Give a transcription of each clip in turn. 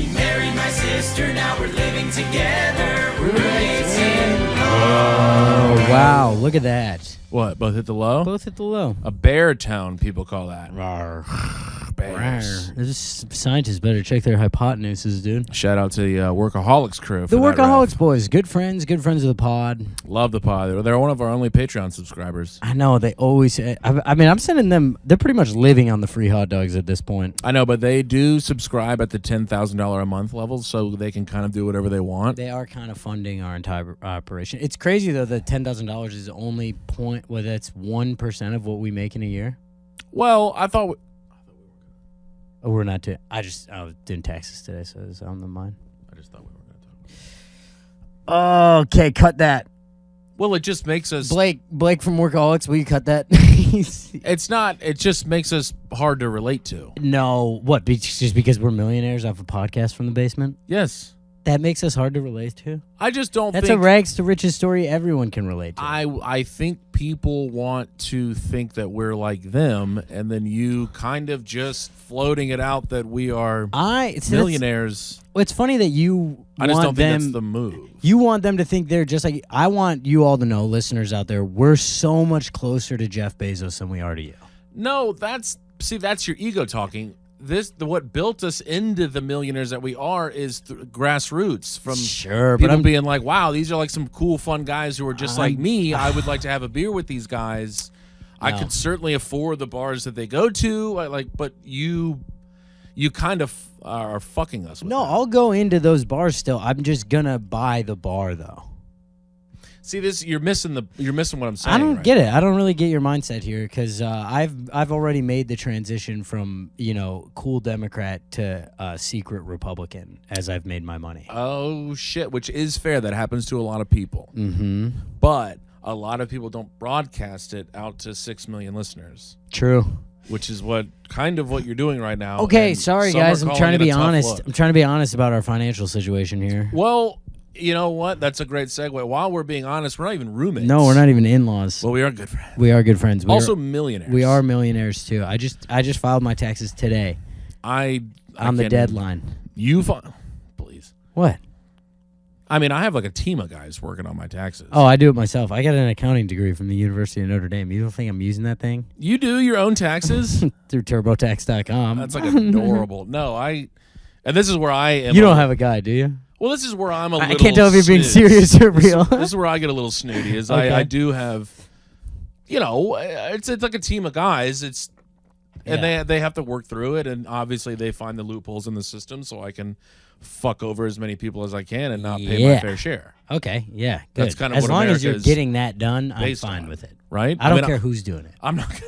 He married my sister, now we're living together. Roommates in law. Oh, wow. Look at that. What? Both hit the low? Both hit the low. A bear town, people call that. Rawr. Bears. This scientists better check their hypotenuses, dude. Shout out to the Workaholics crew. The for that Workaholics riff. boys, good friends of the pod. Love the pod. They're one of our only Patreon subscribers. I know, they always... I mean, I'm sending them... They're pretty much living on the free hot dogs at this point. I know, but they do subscribe at the $10,000 a month level, so they can kind of do whatever they want. They are kind of funding our entire operation. It's crazy, though, that $10,000 is only that's 1% of what we make in a year. Well, I thought... Oh, we're not doing... I was doing taxes today, so it's on the mind. I just thought we were going to talk about Okay, cut that. Well, it just makes us... Blake from Workaholics, will you cut that? It's not... It just makes us hard to relate to. No. What, just because we're millionaires off a podcast from the basement? Yes. That makes us hard to relate to? I just don't That's think... a rags to riches story everyone can relate to. I think people want to think that we're like them, and then you kind of just floating it out that we are millionaires. It's funny that you I just don't think that's them... the move. You want them to think they're just like... I want you all to know, listeners out there, we're so much closer to Jeff Bezos than we are to you. No, that's your ego talking. What built us into the millionaires that we are is grassroots from people being like, wow, these are like some cool, fun guys who are just like me. I would like to have a beer with these guys. No. I could certainly afford the bars that they go to. But you kind of are fucking us with that. I'll go into those bars still. I'm just gonna buy the bar though. See, you're missing what I'm saying. I don't get it. I don't really get your mindset here because I've already made the transition from cool Democrat to secret Republican as I've made my money. Oh shit, which is fair. That happens to a lot of people. Mm-hmm. But a lot of people don't broadcast it out to 6 million listeners. True. Which is what you're doing right now. Okay, sorry guys. I'm trying to be honest. I'm trying to be honest about our financial situation here. Well. You know what? That's a great segue. While we're being honest, we're not even roommates. No, we're not even in-laws. Well, we are good friends. We are good friends. Also millionaires. We are millionaires too. I just filed my taxes today. On the deadline. Please. What? I mean, I have like a team of guys working on my taxes. Oh, I do it myself. I got an accounting degree from the University of Notre Dame. You don't think I'm using that thing? You do your own taxes? Through TurboTax.com. That's like adorable. No, and this is where I am. You don't have a guy, do you? Well, this is where I'm a little... I can't tell if you're being serious or real. This is where I get a little snooty, is okay. I do have... it's like a team of guys. And they have to work through it, and obviously they find the loopholes in the system so I can fuck over as many people as I can and not pay my fair share. Okay, yeah, good. That's kind of as what long America as you're is getting that done, I'm fine with it. Right? I don't care who's doing it. I'm not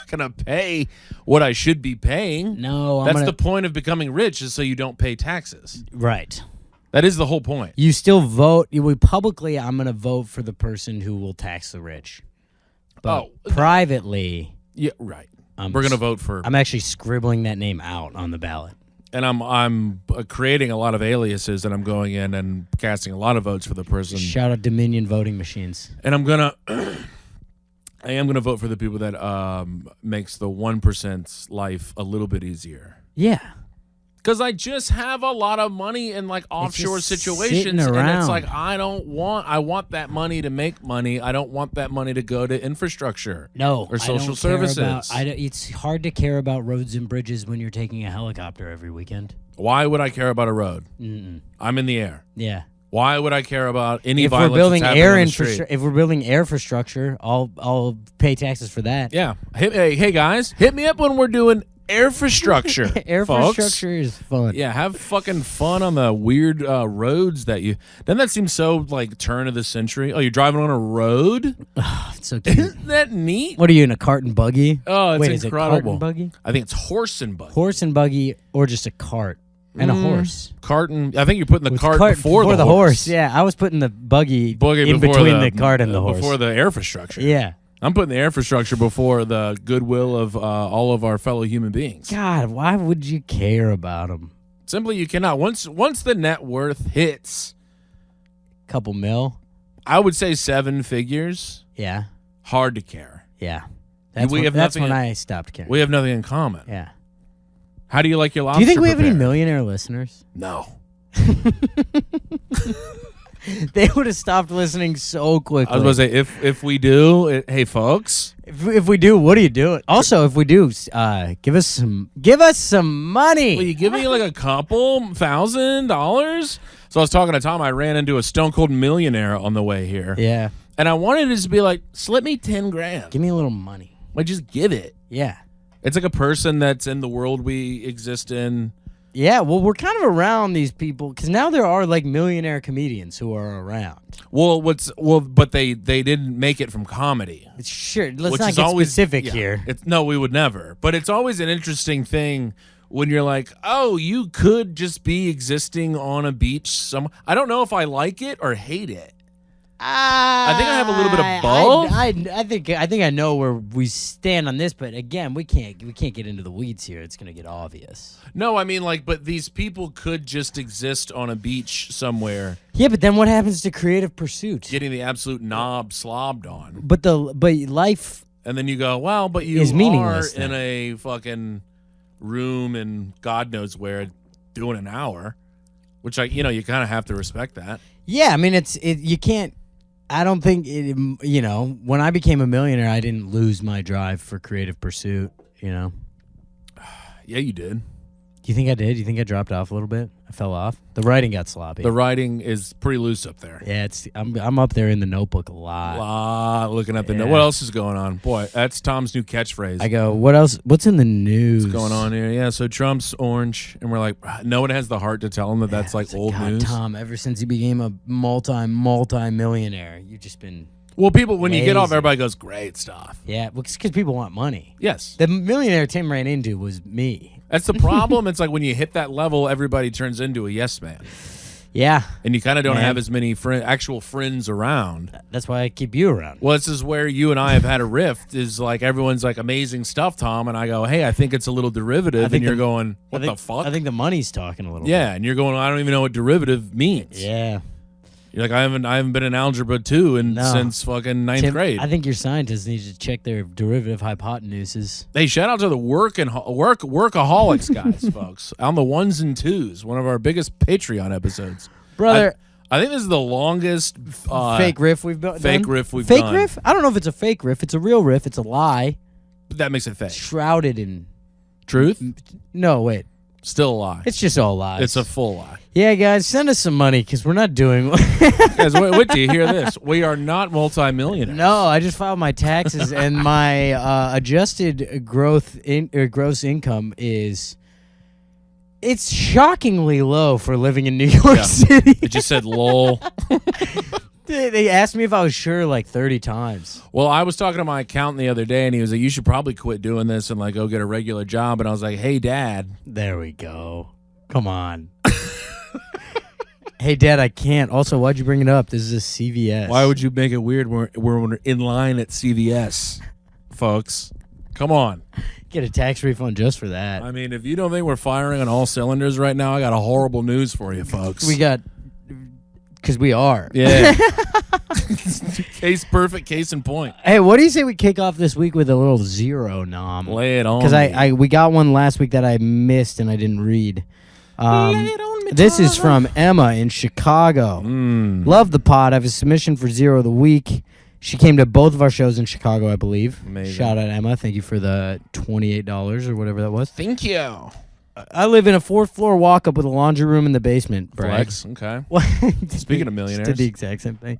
gonna pay what I should be paying. No, that's the point of becoming rich, is so you don't pay taxes. Right. That is the whole point. You still vote. Publicly, I'm going to vote for the person who will tax the rich. But privately... Yeah, right. We're going to vote for... I'm actually scribbling that name out on the ballot. And I'm creating a lot of aliases, and I'm going in and casting a lot of votes for the person. Shout out Dominion voting machines. And I am gonna vote for the people that makes the 1%'s life a little bit easier. Yeah. Because I just have a lot of money in like offshore situations, and it's like I want that money to make money. I don't want that money to go to infrastructure. Or social services. It's hard to care about roads and bridges when you're taking a helicopter every weekend. Why would I care about a road? Mm-mm. I'm in the air. Yeah. Why would I care about any if violence we're building that's happening on the street? If we're building Airfrastructure, I'll pay taxes for that. Yeah. Hey guys, hit me up when we're doing Airfrastructure. Airfrastructure is fun. Yeah, have fucking fun on the weird roads that you... Doesn't that seem so, like, turn of the century? Oh, you're driving on a road? Oh, it's so cute. Isn't that neat? What are you, in a cart and buggy? Oh, it's Wait, incredible. Is it cart and buggy? I think it's horse and buggy. Horse and buggy, or just a cart and a horse. Cart and... I think you're putting the cart before the horse. horse. Yeah, I was putting the buggy in between the cart and the horse. Before the Airfrastructure. Yeah. I'm putting the Airfrastructure before the goodwill of all of our fellow human beings. God, why would you care about them? Simply, you cannot. Once the net worth hits... Couple mil? I would say 7 figures. Yeah. Hard to care. Yeah. That's when I stopped caring. We have nothing in common. Yeah. How do you like your lobster? Do you think we have any prepared? millionaire listeners? No. They would have stopped listening so quickly. I was going to say, if we do, hey, folks. If we do, what are you doing? Also, if we do, give us some money. Will you give me like a couple $1,000? So I was talking to Tom. I ran into a stone cold millionaire on the way here. Yeah. And I wanted to just be like, slip me 10 grand. Give me a little money. Like, just give it. Yeah. It's like a person that's in the world we exist in. Yeah, well, we're kind of around these people because now there are like millionaire comedians who are around. But they didn't make it from comedy. Sure, let's Which not is get always, specific yeah, here. No, we would never. But it's always an interesting thing when you're like, oh, you could just be existing on a beach. I don't know if I like it or hate it. I think I have a little bit of both. I think I know where we stand on this, but again, we can't get into the weeds here. It's gonna get obvious. No, I mean but these people could just exist on a beach somewhere. Yeah, but then what happens to creative pursuit? Getting the absolute knob slobbed on. But life. And then you go, well, but you is are meaningless in a fucking room and God knows where doing an hour, which you kind of have to respect that. Yeah, I mean you can't. I don't think when I became a millionaire, I didn't lose my drive for creative pursuit. Yeah, you did. Do you think I did? Do you think I dropped off a little bit? I fell off. The writing got sloppy. The writing is pretty loose up there. Yeah, I'm up there in the Notebook a lot. Looking at the Yeah. What else is going on? Boy, that's Tom's new catchphrase. I go, what else? What's in the news? What's going on here? Yeah, so Trump's orange, and we're like, no one has the heart to tell him that that's like old God, news. Tom, ever since you became a multi-millionaire, you've just been... Well, people, when you get off, lazy. everybody goes, great stuff. Yeah, well, because people want money. Yes. The millionaire Tim ran into was me. That's the problem. It's like when you hit that level, everybody turns into a yes man. Yeah. And you kind of don't Man. have as many actual friends around. That's why I keep you around. Well, this is where you and I have had a rift, is like everyone's like, amazing stuff, Tom. And I go, hey, I think it's a little derivative. And you're going, what the fuck? I think the money's talking a little bit. Yeah, and you're going, I don't even know what derivative means. Yeah. You're like, I haven't been in algebra 2 since fucking ninth grade. I think your scientists need to check their derivative hypotenuses. Hey, shout out to the workaholics guys, folks, on the 1s and 2s, one of our biggest Patreon episodes. Brother, I think this is the longest fake riff we've done. Fake riff we've fake done. riff? I don't know if it's a fake riff. It's a real riff. It's a lie. That makes it fake. Shrouded in Truth? No, wait. Still a lie. It's just all lies. It's a full lie. Yeah, guys, send us some money because we're not doing. Guys, wait till you hear this. We are not multimillionaires. No, I just filed my taxes and my adjusted gross income is. It's shockingly low for living in New York City. It just said lol. They asked me if I was sure like 30 times. Well, I was talking to my accountant the other day, and he was like, you should probably quit doing this and like go get a regular job. And I was like, hey, Dad. There we go. Come on. Hey, Dad, I can't. Also, why'd you bring it up? This is a CVS. Why would you make it weird when we're in line at CVS, folks? Come on. Get a tax refund just for that. I mean, if you don't think we're firing on all cylinders right now, I got a horrible news for you, folks. Because we are. Yeah. Perfect case in point. Hey, what do you say we kick off this week with a little zero nom? Lay it on. Because we got one last week that I missed and I didn't read. This is from Emma in Chicago. Love the pod. I have a submission for Zero of the Week. She came to both of our shows in Chicago, I believe. Amazing. Shout out, Emma. Thank you for the $28 or whatever that was. Thank you. I live in a 4th floor walk-up with a laundry room in the basement. Brag. Flex. Okay. What? Speaking of millionaires. Did the exact same thing.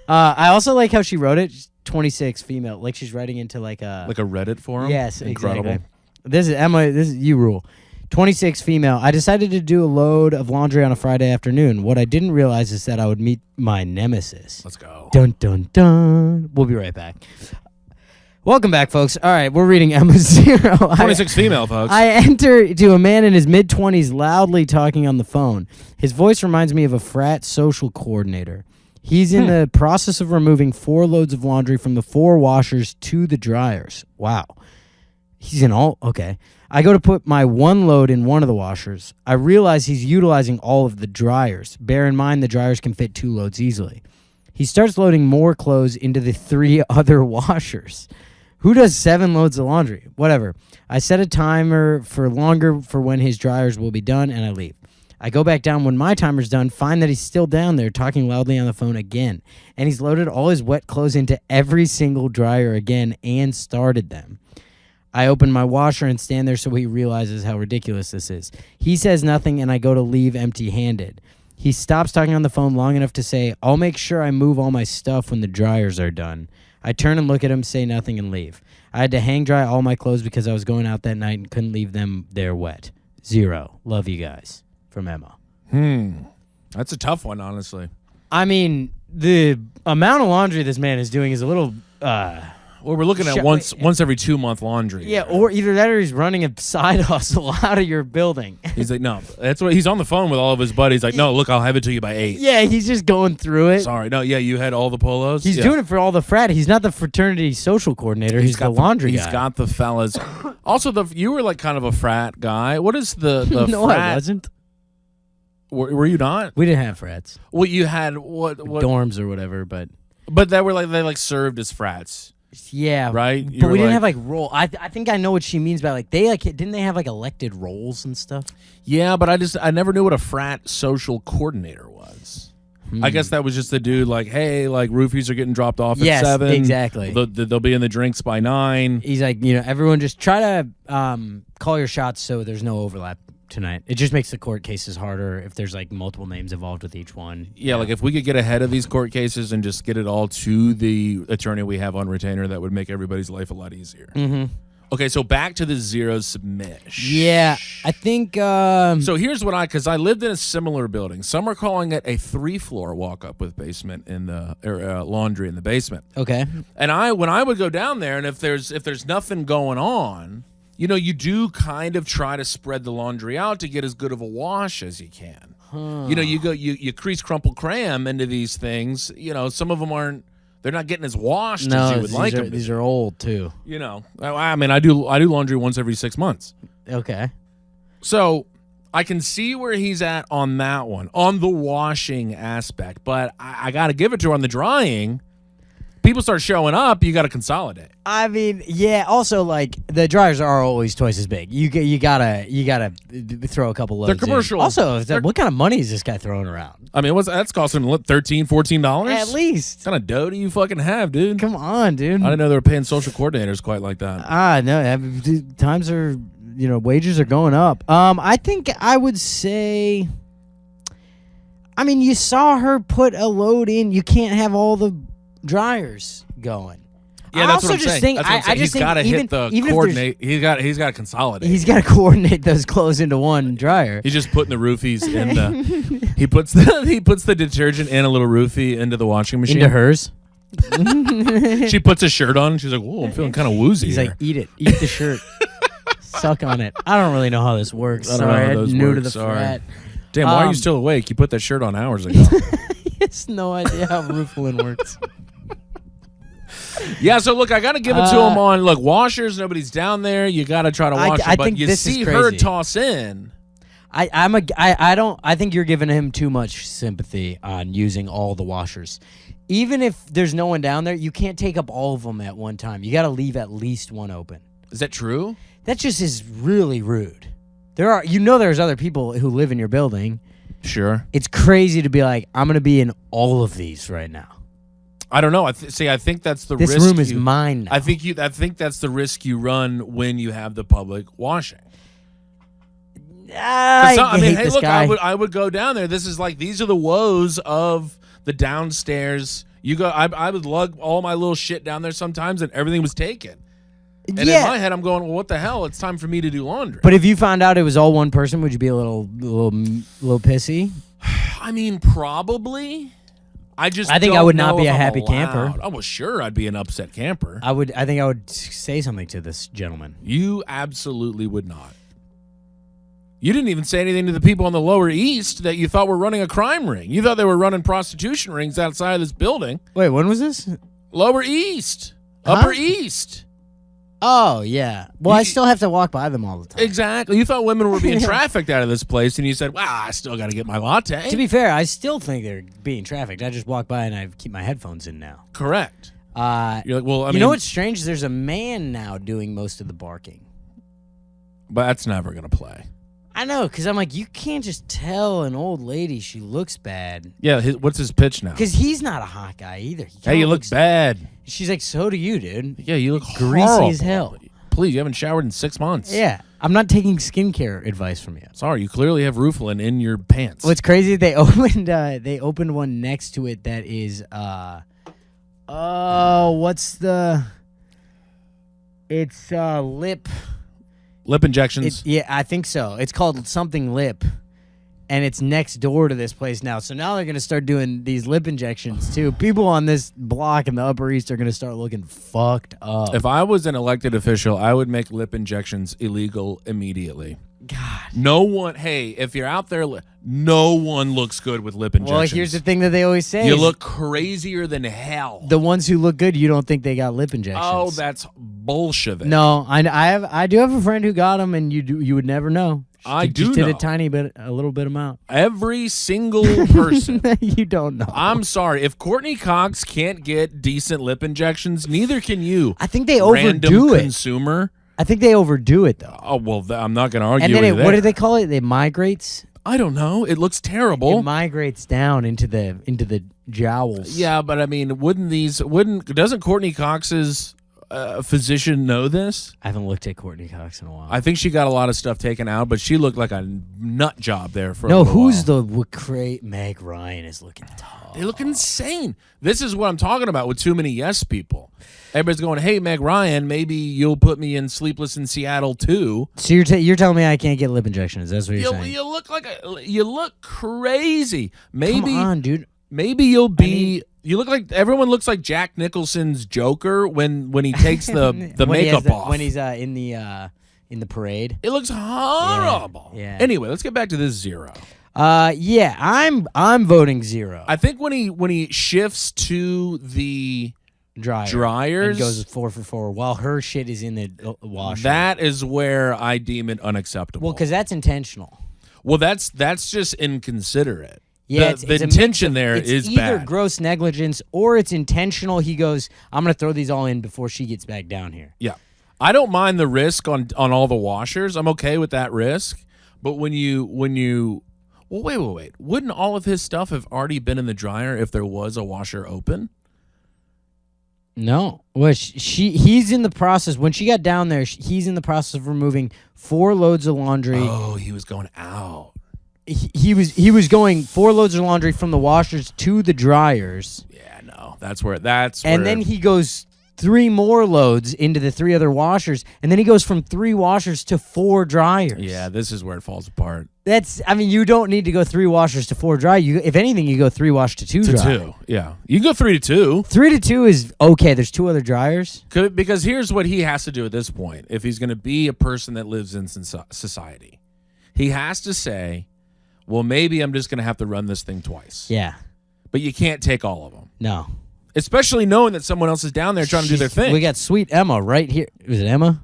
I also like how she wrote it. 26 female. Like she's writing into like a Reddit forum? Yes, Incredible. exactly. This is Emma. This is you rule. 26 female. I decided to do a load of laundry on a Friday afternoon. What I didn't realize is that I would meet my nemesis. Let's go. Dun dun dun. We'll be right back. Welcome back, folks. All right, we're reading Emma Zero. 26 female, folks. I enter to a man in his mid-20s loudly talking on the phone. His voice reminds me of a frat social coordinator. He's in the process of removing 4 loads of laundry from the 4 washers to the dryers. Wow. He's in all... Okay. I go to put my 1 load in one of the washers. I realize he's utilizing all of the dryers. Bear in mind the dryers can fit 2 loads easily. He starts loading more clothes into the 3 other washers. Who does 7 loads of laundry? Whatever. I set a timer for longer for when his dryers will be done, and I leave. I go back down when my timer's done, find that he's still down there talking loudly on the phone again. And he's loaded all his wet clothes into every single dryer again and started them. I open my washer and stand there so he realizes how ridiculous this is. He says nothing, and I go to leave empty-handed. He stops talking on the phone long enough to say, I'll make sure I move all my stuff when the dryers are done. I turn and look at him, say nothing, and leave. I had to hang dry all my clothes because I was going out that night and couldn't leave them there wet. 0. Love you guys. From Emma. That's a tough one, honestly. I mean, the amount of laundry this man is doing is a little... well, we're looking at once every 2 month laundry. Yeah, or either that or he's running a side hustle out of your building. He's like, no. That's what he's on the phone with all of his buddies. Like, no, look, I'll have it to you by 8. Yeah, he's just going through it. Sorry. No, yeah, you had all the polos? He's doing it for all the frat. He's not the fraternity social coordinator. He's the laundry guy. He's got the fellas. Also, you were like kind of a frat guy. What is the no, frat? I wasn't. Were you not? We didn't have frats. Well, you had what dorms or whatever, but they were like they served as frats. Yeah, right. But we didn't have like role. I think I know what she means by like didn't they have like elected roles and stuff? Yeah, but I never knew what a frat social coordinator was. I guess that was just the dude like, hey, like roofies are getting dropped off at 7. Exactly. They'll be in the drinks by 9. He's like, everyone just try to call your shots so there's no overlap tonight. It just makes the court cases harder if there's like multiple names involved with each one. Yeah, like if we could get ahead of these court cases and just get it all to the attorney we have on retainer, that would make everybody's life a lot easier. Mm-hmm. Okay, so back to the 0 submish. Yeah, I think... so here's what because I lived in a similar building. Some are calling it a 3-floor walk-up with basement in the laundry in the basement. Okay. And when I would go down there, and if there's nothing going on, you do kind of try to spread the laundry out to get as good of a wash as you can. You crease, crumple, cram into these things. Some of them they're not getting as washed as you would like them. These are old too. I mean, I do laundry once every 6 months. Okay. So I can see where he's at on that one, on the washing aspect, but I got to give it to her on the drying. People start showing up, you got to consolidate. I mean, yeah. Also, like the dryers are always twice as big. You gotta throw a couple loads. They're commercial. In. Also, what kind of money is this guy throwing around? I mean, that's costing him $13-14 at least. What kind of dough do you fucking have, dude? Come on, dude. I didn't know they were paying social coordinators quite like that. No. Times are, wages are going up. I think I would say. I mean, you saw her put a load in. You can't have all the dryers going. Yeah, that's what I'm saying. He's got to hit the coordinate. He's got to consolidate. He's got to coordinate those clothes into one dryer. He's just putting the roofies in the. He puts the detergent and a little roofie into the washing machine. Into hers. She puts a shirt on. She's like, "Whoa, I'm feeling kind of woozy." He's here. like, "Eat the shirt, suck on it." I don't really know how this works. Sorry, I'm new to the frat. Damn, why are you still awake? You put that shirt on hours ago. He has no idea how roofing works. Yeah, so look, I got to give it to him on washers. Nobody's down there. You got to try to wash them. But you see her toss in. I think you're giving him too much sympathy on using all the washers. Even if there's no one down there, you can't take up all of them at one time. You got to leave at least one open. Is that true? That just is really rude. There's other people who live in your building. Sure. It's crazy to be like, I'm going to be in all of these right now. I don't know. I think that's the risk. This room is mine now. I think that's the risk you run when you have the public washing. I hate this guy. I would go down there. These are the woes of the downstairs. You go. I would lug all my little shit down there sometimes, and everything was taken. And in my head, I'm going, well, what the hell? It's time for me to do laundry. But if you found out it was all one person, would you be a little pissy? I mean, probably. I think I would not be a happy camper. I was sure I'd be an upset camper. I think I would say something to this gentleman. You absolutely would not. You didn't even say anything to the people on the Lower East that you thought were running a crime ring. You thought they were running prostitution rings outside of this building. Wait, when was this? Lower East. Upper East. Oh, yeah. Well, I still have to walk by them all the time. Exactly. You thought women were being trafficked out of this place, and you said, wow, I still got to get my latte. To be fair, I still think they're being trafficked. I just walk by and I keep my headphones in now. Correct. You're like, well, I mean, you know what's strange? There's a man now doing most of the barking. but that's never gonna play. I know, because I'm like, you can't just tell an old lady she looks bad. Yeah, what's his pitch now? Because he's not a hot guy either. Hey, you look bad. She's like, so do you, dude. Yeah, you look greasy horrible. as hell. Please, you haven't showered in 6 months. Yeah, I'm not taking skincare advice from you. Sorry, you clearly have rooflin in your pants. What's crazy? They opened one next to it that is it's lip injections? Yeah, I think so. It's called something lip, and it's next door to this place now. So now they're going to start doing these lip injections, too. People on this block in the Upper East are going to start looking fucked up. If I was an elected official, I would make lip injections illegal immediately. God. No one, hey, if you're out there, no one looks good with lip injections. Well, here's the thing that they always say. You look crazier than hell. The ones who look good, you don't think they got lip injections. Oh, that's bullshit. No, I do have a friend who got them, and you would never know. I do just did know. a little bit amount. Every single person. You don't know. I'm sorry. If Courtney Cox can't get decent lip injections, neither can you. I think they random overdo it. Consumer. I think they overdo it, though. Oh, well, I'm not going to argue And then with what do they call it? It migrates? I don't know. It looks terrible. It migrates down into the jowls. Yeah, but I mean, doesn't Courtney Cox's physician know this? I haven't looked at Courtney Cox in a while. I think she got a lot of stuff taken out, but she looked like a nut job there for a No, little who's while. the great Meg Ryan is looking tough. They look insane. This is what I'm talking about with too many yes people. Everybody's going, hey, Meg Ryan, maybe you'll put me in Sleepless in Seattle too. So you're telling me I can't get lip injections? That's what you're saying? You look you look crazy. Maybe, Come on, dude. Maybe you'll be. You look like everyone looks like Jack Nicholson's Joker when he takes the makeup off when he's in the parade. It looks horrible. Yeah. Anyway, let's get back to this zero. Yeah, I'm voting 0. I think when he shifts to the dryers and goes 4 for 4 while her shit is in the washer. That is where I deem it unacceptable. Well, because that's intentional. Well, that's just inconsiderate. Yeah, the intention there is either bad. Gross negligence or it's intentional. He goes, I'm going to throw these all in before she gets back down here. Yeah. I don't mind the risk on all the washers. I'm okay with that risk. But when you well, wait. Wouldn't all of his stuff have already been in the dryer if there was a washer open? No. Well, he's in the process. When she got down there, he's in the process of removing 4 loads of laundry. Oh, he was going out. He was going 4 loads of laundry from the washers to the dryers. Yeah, no. That's and then he goes 3 more loads into the 3 other washers, and then he goes from 3 washers to 4 dryers. Yeah, this is where it falls apart. You don't need to go 3 washers to 4 dry. If anything, you go 3 wash to 2 dry. 2, yeah. You can go 3 to 2. 3 to 2 is okay. There's 2 other dryers. Because here's what he has to do at this point. If he's going to be a person that lives in society, he has to say, well, maybe I'm just going to have to run this thing twice. Yeah. But you can't take all of them. No. Especially knowing that someone else is down there trying to do their thing. We got sweet Emma right here. Was it Emma?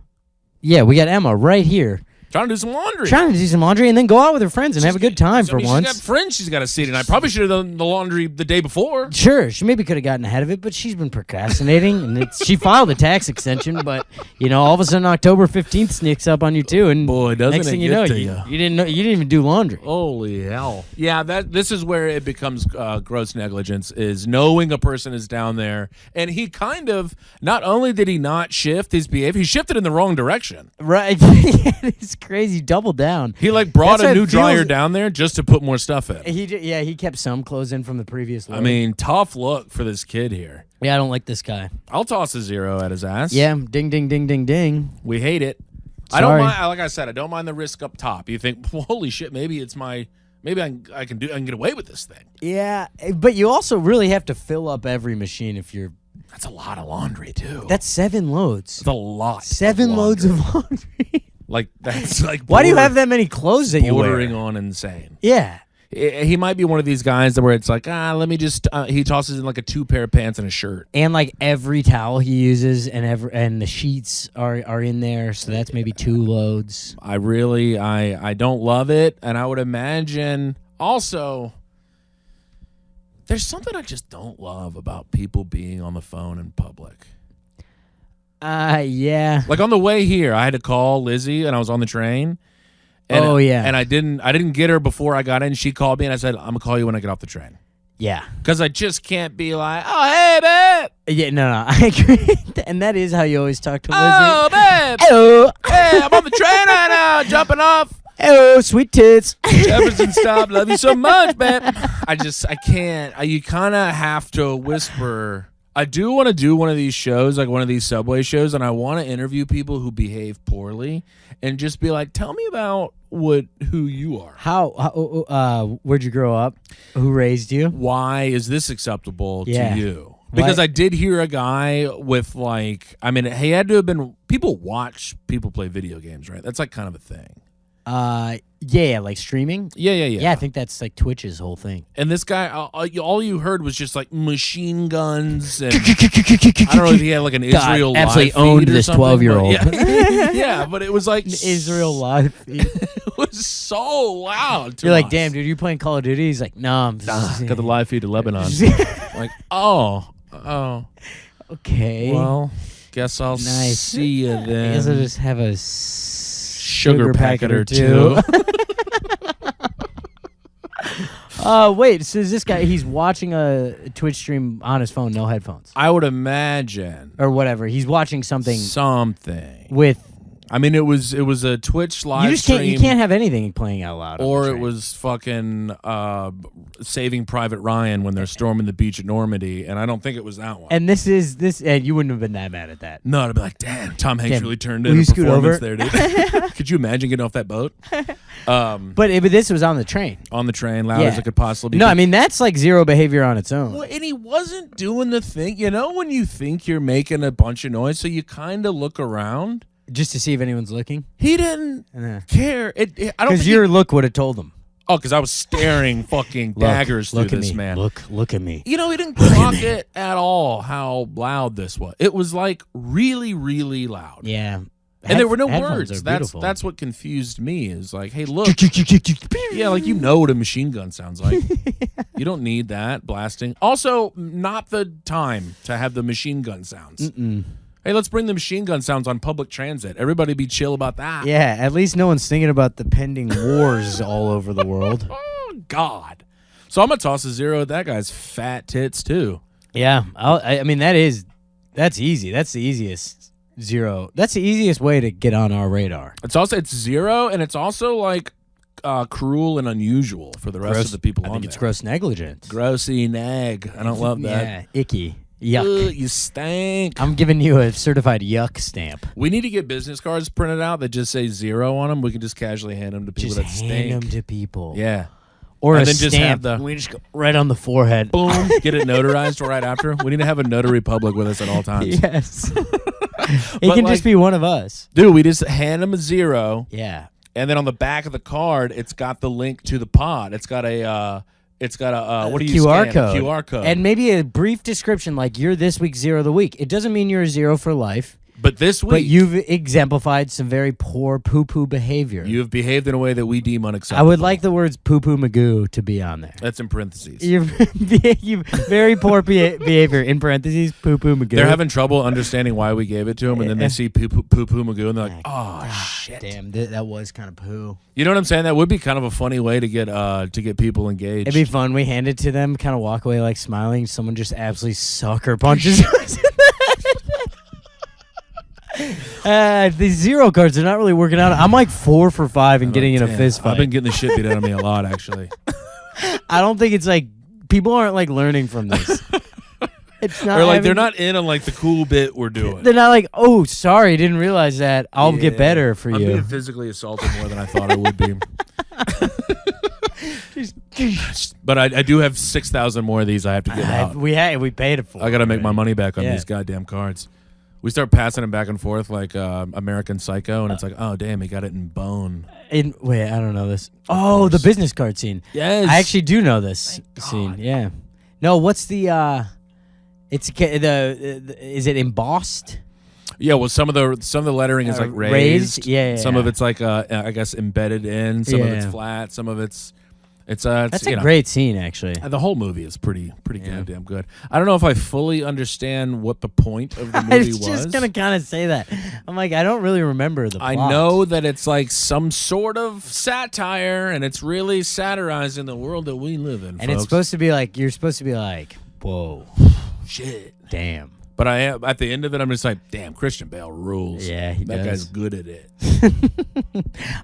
Yeah, we got Emma right here. Trying to do some laundry. Trying to do some laundry and then go out with her friends and have a good time for once. She's got friends she's got to see tonight. Probably should have done the laundry the day before. Sure, she maybe could have gotten ahead of it, but she's been procrastinating. And she filed a tax extension, but all of a sudden October 15th sneaks up on you too, and boy, doesn't next it thing you get know, to you didn't even do laundry. Holy hell! Yeah, this is where it becomes gross negligence. Is knowing a person is down there, and he kind of not only did he not shift his behavior, he shifted in the wrong direction. Right? It's crazy. Double down. He brought That's a how new it dryer feels. down there just to put more stuff in. He kept some clothes in from the previous load. I mean, tough look for this kid here. Yeah, I don't like this guy. I'll toss a 0 at his ass. Yeah, ding, ding, ding, ding, ding. We hate it. I Sorry. don't mind. Like I said, I don't mind the risk up top. You think, well, holy shit, maybe I can get away with this thing. Yeah, but you also really have to fill up every machine if you're. That's a lot of laundry too. That's 7 loads. That's a lot. 7 loads of laundry. Like that's like. Why do you have that many clothes that you wear? Bordering on insane. Yeah. He might be one of these guys where it's like, let me just. He tosses in like a 2 pair of pants and a shirt. And like every towel he uses, and the sheets are in there, so that's maybe 2 loads. I don't love it, and I would imagine also. There's something I just don't love about people being on the phone in public. Yeah. Like on the way here, I had to call Lizzie, and I was on the train. And, and I didn't get her before I got in. She called me, and I said, "I'm gonna call you when I get off the train." Yeah. Because I just can't be like, "Oh, hey, babe." Yeah, no, I agree. And that is how you always talk to Lizzie. "Oh, babe. Oh, Hey, I'm on the train right now, jumping off. oh, sweet tits. Jefferson stop. Love you so much, babe." I can't. You kind of have to whisper. I do want to do one of these shows, like one of these subway shows, and I want to interview people who behave poorly and just be like, "Tell me about who you are. Where'd you grow up? Who raised you? Why is this acceptable to you?" Why- Because I did hear a guy with like, I mean, he had to have been. People watch people play video games, right? That's like kind of a thing. Yeah, like streaming. Yeah. Yeah, I think that's like Twitch's whole thing. And this guy, all you heard was just like machine guns, and I don't know if he had like an Israel live absolutely feed owned or this something, 12-year-old. but Yeah. Yeah, but it was like Israel live feed. It was so loud. You're like, damn, dude, you playing Call of Duty? He's like, no, I'm Got the live feed to Lebanon. Like, oh, okay. well, guess I'll Nice. see you I then. guess I'll just have a Sugar packet or two. Wait, so is this guy, he's watching a Twitch stream on his phone, no headphones? I would imagine Or whatever. He's watching something with... I mean, it was a Twitch live You just stream. you can't have anything playing out loud. on Or the it train. was fucking Saving Private Ryan when they're storming the beach at Normandy, and I don't think it was that one. And and you wouldn't have been that mad at that. No, I'd be like, damn, Tom Hanks Damn, really turned will in you a scoot performance over? there, dude. Could you imagine getting off that boat? But this was on the train. On the train, loud as it could possibly be. No, I mean, that's like zero behavior on its own. Well, and he wasn't doing the thing. You know when you think you're making a bunch of noise, so you kind of look around? Just to see if anyone's looking? He didn't care. I don't Because think your look would have told him. Oh, because I was staring fucking daggers through look at this me. man. Look at me. You know, he didn't clock it at all how loud this was. It was like really, really loud. Yeah. And there were no Headphones words. are beautiful. That's what confused me. Is like, hey, look. Yeah, like you know what a machine gun sounds like. You don't need that blasting. Also, not the time to have the machine gun sounds. Hey, let's bring the machine gun sounds on public transit. Everybody be chill about that. Yeah, at least no one's thinking about the pending wars all over the world. Oh, God. So I'm going to toss a 0 at that guy's fat tits, too. Yeah, I mean, that's easy. That's the easiest 0. That's the easiest way to get on our radar. It's 0, and it's also like cruel and unusual for the rest of the people on there. I think it's gross negligence. Grossy nag. I don't love that. Yeah, icky. Yuck. Ugh, you stink. I'm giving you a certified yuck stamp. We need to get business cards printed out that just say 0 on them. We can just casually hand them to people that stink. Hand them to people. Yeah. Or And a then stamp. just have the- we just go right on the forehead. Boom. Get it notarized right after. We need to have a notary public with us at all times. Yes. It can just be one of us. Dude, we just hand them a 0. Yeah. And then on the back of the card, it's got the link to the pod. It's got a what do you QR scan? code. QR code. And maybe a brief description like you're this week's 0 of the week. It doesn't mean you're a 0 for life. But this week, But you've exemplified some very poor poo-poo behavior. you have behaved in a way that we deem unacceptable. I would like the words poo-poo magoo to be on there. That's in parentheses. You've very poor behavior, in parentheses, poo-poo magoo. They're having trouble understanding why we gave it to them, and then they see poo magoo, and they're like, "Oh shit!" Damn, that was kind of poo. You know what I'm saying? That would be kind of a funny way to get people engaged. It'd be fun. We hand it to them, kind of walk away like smiling. Someone just absolutely sucker punches us. The 0 cards are not really working out. I'm like 4 for 5 and getting in a fist fight. I've been getting the shit beat out of me a lot, actually. I don't think it's like people aren't like learning from this. It's not. Or like they're not in on like the cool bit we're doing. They're not like, oh, sorry, didn't realize that. I'll get better for I'm you. being physically assaulted more than I thought I would be. But I do have 6,000 more of these I have to get out. We paid it for. I got to make my already. money back on Yeah. these goddamn cards. We start passing them back and forth like American Psycho, and it's like, oh, damn, he got it in bone. Wait, I don't know this. Oh, the business card scene. Yes. I actually do know this scene. Yeah. No, what's the? It's is it embossed? Yeah, well, some of the lettering is like raised. Yeah. Some of it's like I guess embedded in. Some of it's Yeah. flat. Some of it's That's a great scene, actually. The whole movie is pretty goddamn good. I don't know if I fully understand what the point of the movie was. was. I was just gonna kind of say that. I'm like, I don't really remember the plot. I know that it's like some sort of satire, and it's really satirizing the world that we live in. And it's supposed to be like, you're supposed to be like, whoa, shit, damn. But I am at the end of it, I'm just like, damn, Christian Bale rules. Yeah, he that does. guy's good at it.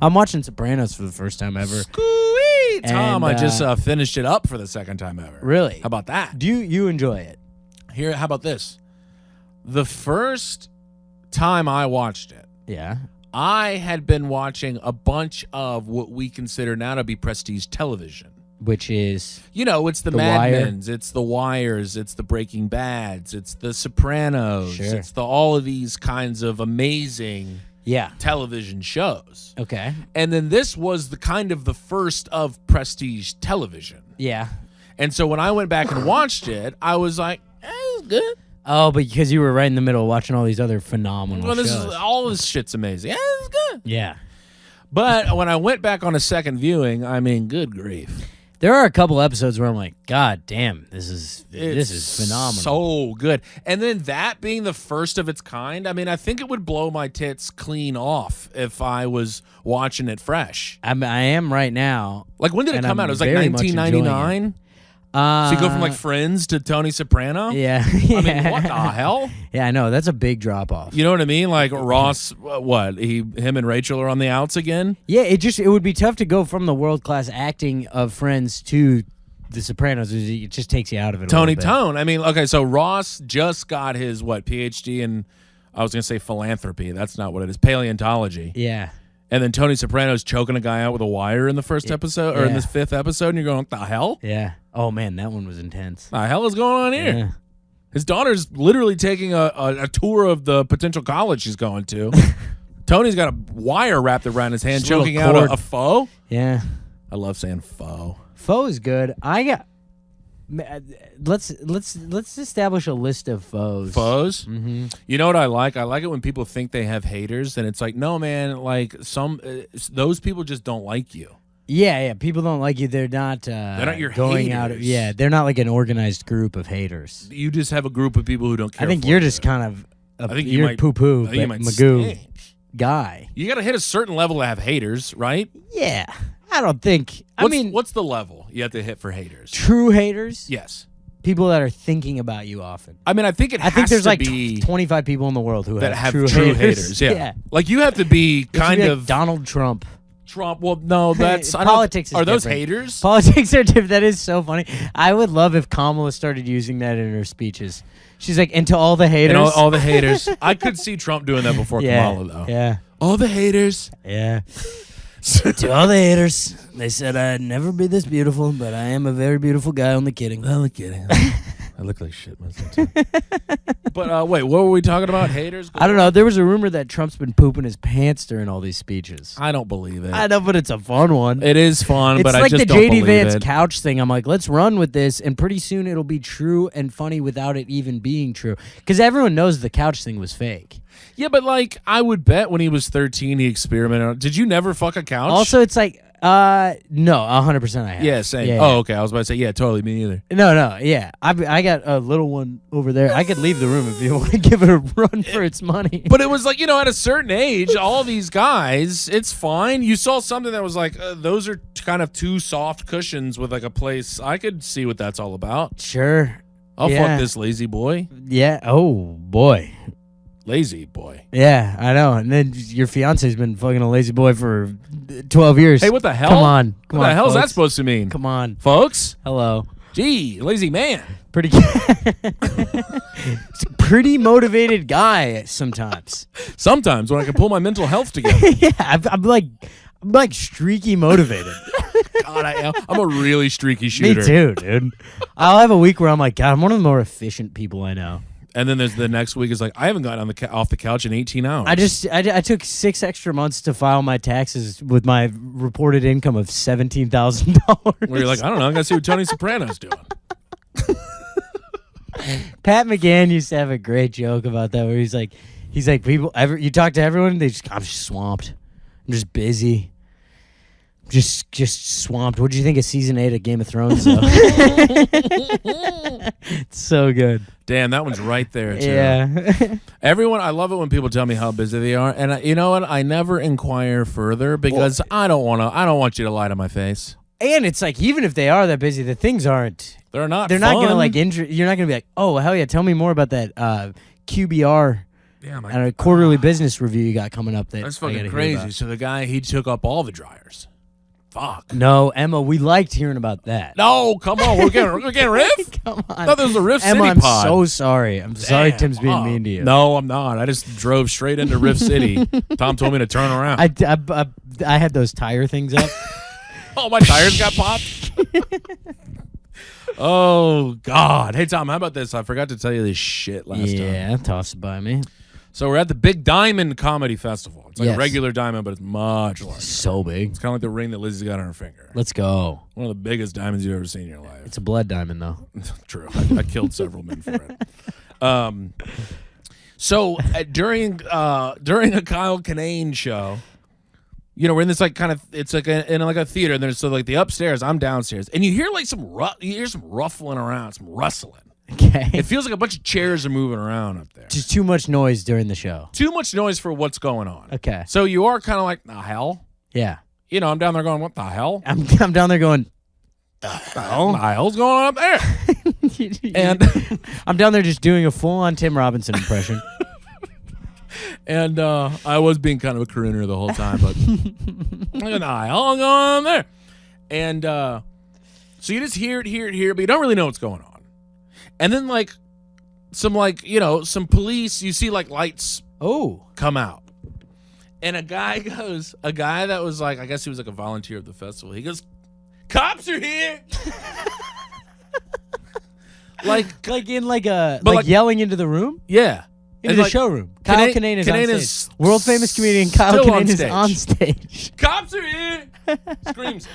I'm watching Sopranos for the first time ever. Squee! Tom, And, I just finished it up for the second time ever. Really? How about that? Do you enjoy it? Here, how about this? The first time I watched it, Yeah. I had been watching a bunch of what we consider now to be prestige television. Which is? You know, it's the Mad Wire? Men's, it's the Wires, it's the Breaking Bads, it's the Sopranos, Sure. it's all of these kinds of amazing television shows. Okay. And then this was the first of prestige television. Yeah. And so when I went back and watched it, I was like, it's good. Oh, but because you were right in the middle watching all these other phenomenal shows. All this shit's amazing. Yeah, it's good. Yeah. But when I went back on a second viewing, I mean, good grief. There are a couple episodes where I'm like, God damn, this is phenomenal. So good. And then that being the first of its kind, I mean, I think it would blow my tits clean off if I was watching it fresh. I am right now. Like, when did it come out? It was like very much enjoying 1999? So you go from like Friends to Tony Soprano? Yeah. I mean, what the hell? Yeah, I know. That's a big drop off. You know what I mean? Like Ross, him and Rachel are on the outs again? Yeah, it would be tough to go from the world class acting of Friends to The Sopranos. It just takes you out of it. Tony Tone. I mean, okay, so Ross just got his PhD in, I was gonna say philanthropy. That's not what it is. Paleontology. Yeah. And then Tony Soprano's choking a guy out with a wire in the first episode, or in this fifth episode, and you're going, what the hell? Yeah. Oh, man, that one was intense. The hell is going on here? Yeah. His daughter's literally taking a tour of the potential college she's going to. Tony's got a wire wrapped around his hand, Just a little choking out cord. a foe. Yeah. I love saying foe. Foe is good. Let's establish a list of foes. Foes? Mm-hmm. You know what I like? I like it when people think they have haters, and it's like, no, man, like those people just don't like you. Yeah. People don't like you. They're not your going haters. out. Yeah, they're not like an organized group of haters. You just have a group of people who don't care. I think for you're you. just kind of I think you're poo-poo, I think you but might Magoo stink. guy. You got to hit a certain level to have haters, right? Yeah, I don't think. What's the level you have to hit for haters? True haters. Yes. People that are thinking about you often. I mean, I think there's there's like be 25 people in the world who that have true haters. Yeah. Like you have to be kind of like Donald Trump. Trump. Well, no, that's politics. Are those different. haters? Politics are different. That is so funny. I would love if Kamala started using that in her speeches. She's like, and to all the haters. And all the haters. I could see Trump doing that before Kamala, though. Yeah. All the haters. Yeah. To all the haters, they said I'd never be this beautiful, but I am a very beautiful guy. Only kidding. Only kidding. I look like shit myself too. But wait, what were we talking about? Haters? I don't know. There was a rumor that Trump's been pooping his pants during all these speeches. I don't believe it. I know, but it's a fun one. It is fun, but I like just the don't JD believe Vance it. couch thing. I'm like, let's run with this, and pretty soon it'll be true and funny without it even being true. Because everyone knows the couch thing was fake. Yeah, but like I would bet when he was 13, he experimented on. Did you never fuck a couch? Also, it's like, no, 100% I have. Yeah, same. Yeah, Oh, okay. I was about to say, yeah, totally. Me neither. No, yeah. I got a little one over there. I could leave the room if you want to give it a run for its money. But it was like, at a certain age, all these guys, it's fine. You saw something that was like, those are kind of two soft cushions with like a place. I could see what that's all about. Sure. I'll fuck this lazy boy. Yeah. Oh, boy. Lazy boy. Yeah, I know. And then your fiance's been fucking a lazy boy for 12 years. Hey, what the hell? Come on. What the hell is that folks. supposed to mean? Come on. Folks? Hello. Gee, lazy man. Pretty It's a pretty motivated guy sometimes. Sometimes when I can pull my mental health together. Yeah, I'm like streaky motivated. God, I am. I'm a really streaky shooter. Me too, dude. I'll have a week where I'm like, God, I'm one of the more efficient people I know. And then there's the next week is like, I haven't gotten on off the couch in 18 hours. I took 6 extra months to file my taxes with my reported income of $17,000. Where you're like, I don't know, I gotta see what Tony Soprano's doing. Pat McGann used to have a great joke about that where he's like you talk to everyone, I'm just swamped. I'm just busy. Just swamped. What did you think of season 8 of Game of Thrones, though? It's so good. Damn, that one's right there, too. Yeah. Everyone, I love it when people tell me how busy they are. And you know what? I never inquire further because I don't want you to lie to my face. And it's like, even if they are that busy, the things aren't. They're not not going to, like, injure. You're not going to be like, oh, hell yeah, tell me more about that QBR. Yeah, and a quarterly business review you got coming up. That's fucking crazy. So the guy, he took up all the dryers. Fuck. No, Emma, we liked hearing about that. No, come on. We're getting riff? Come on. I thought there was a riff Emma, City I'm pod. so sorry. I'm sorry Tim's being mean to you. No, I'm not. I just drove straight into Riff City. Tom told me to turn around. I had those tire things up. Oh, my tires got popped? Oh, God. Hey, Tom, how about this? I forgot to tell you this shit last time. Yeah, toss it by me. So we're at the Big Diamond Comedy Festival. It's like Yes. a regular diamond, but it's much larger. So big. It's kind of like the ring that Lizzie's got on her finger. Let's go. One of the biggest diamonds you've ever seen in your life. It's a blood diamond, though. True. I killed several men for it. So during a Kyle Kinane show, you know, we're in this like kind of, it's like in like a theater, and there's so like the upstairs, I'm downstairs, and you hear like some ruffling around, some rustling. Okay. It feels like a bunch of chairs are moving around up there. Just too much noise during the show. Too much noise for what's going on. Okay. So you are kind of like, the hell? Yeah. You know, I'm down there going, what the hell? I'm down there going, What the hell's going on up there? And I'm down there just doing a full-on Tim Robinson impression. And I was being kind of a crooner the whole time, but what the hell going on there? And so you just hear it, but you don't really know what's going on. And then like some police, you see like lights come out. And a guy that was like, I guess he was like a volunteer of the festival. He goes, "Cops are here." like in like a like yelling into the room? Yeah. Into the showroom. Kyle Kinane is on stage. World famous comedian Kyle Kinane is on stage. "Cops are here." Screams.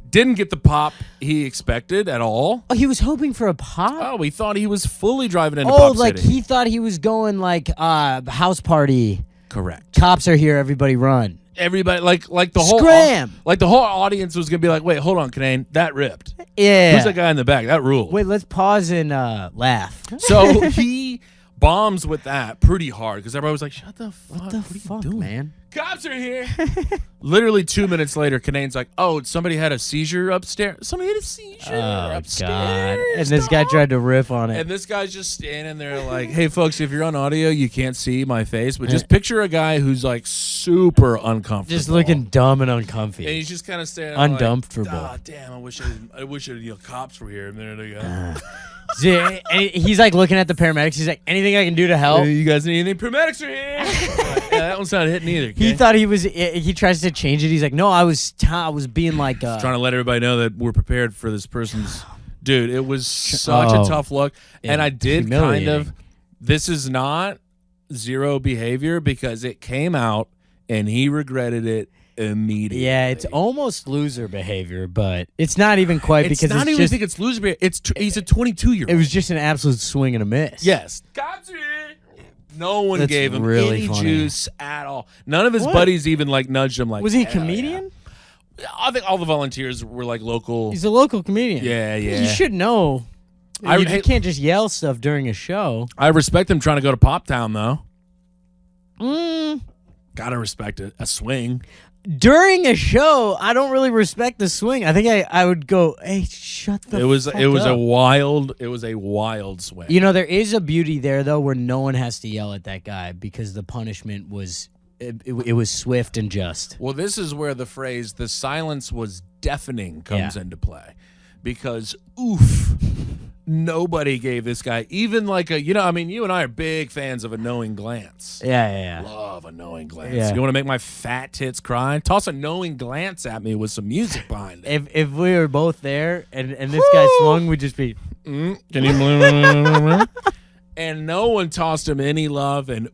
Didn't get the pop he expected at all. Oh, he was hoping for a pop? Oh, he thought he was fully driving into Pop like City. he thought he was going like house party. Correct. Cops are here, everybody run. Everybody like the whole Scram! Like the whole audience was gonna be like, wait, hold on, Kinane, that ripped. Yeah. Who's that guy in the back? That ruled. Wait, let's pause and laugh. So he bombs with that pretty hard because everybody was like, shut the fuck. What the fuck, doing? man? Cops are here. Literally 2 minutes later, Kinane's like, oh, somebody had a seizure upstairs. Somebody had a seizure upstairs. God. And this guy tried to riff on it. And this guy's just standing there like, hey, folks, if you're on audio, you can't see my face, but just picture a guy who's like super uncomfortable. Just looking dumb and uncomfy. And he's just kind of staring Uncomfortable. Like, damn, I wish cops were here. And there they go. And he's like looking at the paramedics. He's like, anything I can do to help? Hey, you guys need anything? Paramedics are here. Yeah, that one's not hitting either. He thought he tries to change it. He's like, no, I was being like trying to let everybody know that we're prepared for this person's. Dude, it was such a tough look. And I did kind of, this is not zero behavior because it came out and he regretted it immediately. Yeah, it's almost loser behavior, but it's not even quite because not even think it's loser behavior. He's a 22-year-old. It was just an absolute swing and a miss. Yes. No one gave him really any funny. Juice at all. None of his buddies even like nudged him. Like, was he a comedian? Yeah. I think all the volunteers were like local. He's a local comedian. Yeah. You should know. You can't just yell stuff during a show. I respect him trying to go to Pop Town though. Gotta respect it. A swing. During a show, I don't really respect the swing. I think I would go, hey, shut the fuck up. It was a wild swing. You know, there is a beauty there though where no one has to yell at that guy because the punishment was it was swift and just. Well, this is where the phrase "the silence was deafening" comes into play. Because nobody gave this guy even like a, you and I are big fans of a knowing glance. Yeah. Love a knowing glance. Yeah. You want to make my fat tits cry? Toss a knowing glance at me with some music behind it. If we were both there and this guy swung, we'd just be. Can you believe? And no one tossed him any love, and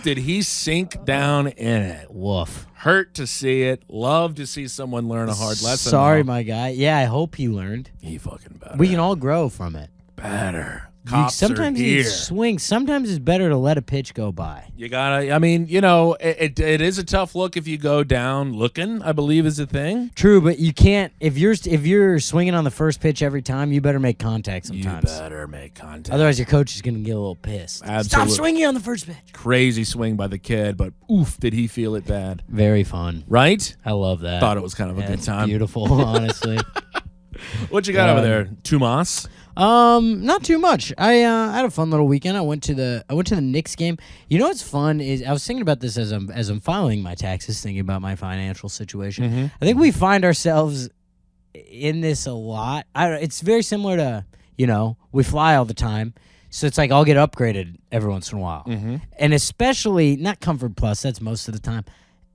did he sink down in it. Woof. Hurt to see it. Love to see someone learn a hard lesson. Sorry, my guy. Yeah, I hope he learned. He fucking better. We can all grow from it. Better. Cops sometimes are you here. swing. Sometimes it's better to let a pitch go by. You gotta. I mean, it is a tough look if you go down looking. I believe is a thing. True, but you can't. If you're swinging on the first pitch every time, you better make contact sometimes. You better make contact. Otherwise, your coach is gonna get a little pissed. Absolutely. Stop swinging on the first pitch. Crazy swing by the kid, but oof, did he feel it bad? Very fun. Right? I love that. Thought it was kind of a good It's time. beautiful, honestly. What you got over there, Tomas? Not too much. I had a fun little weekend. I went to the Knicks game. You know what's fun is I was thinking about this as I'm filing my taxes, thinking about my financial situation. Mm-hmm. I think we find ourselves in this a lot. It's very similar to we fly all the time, so it's like I'll get upgraded every once in a while, and especially not Comfort Plus. That's most of the time.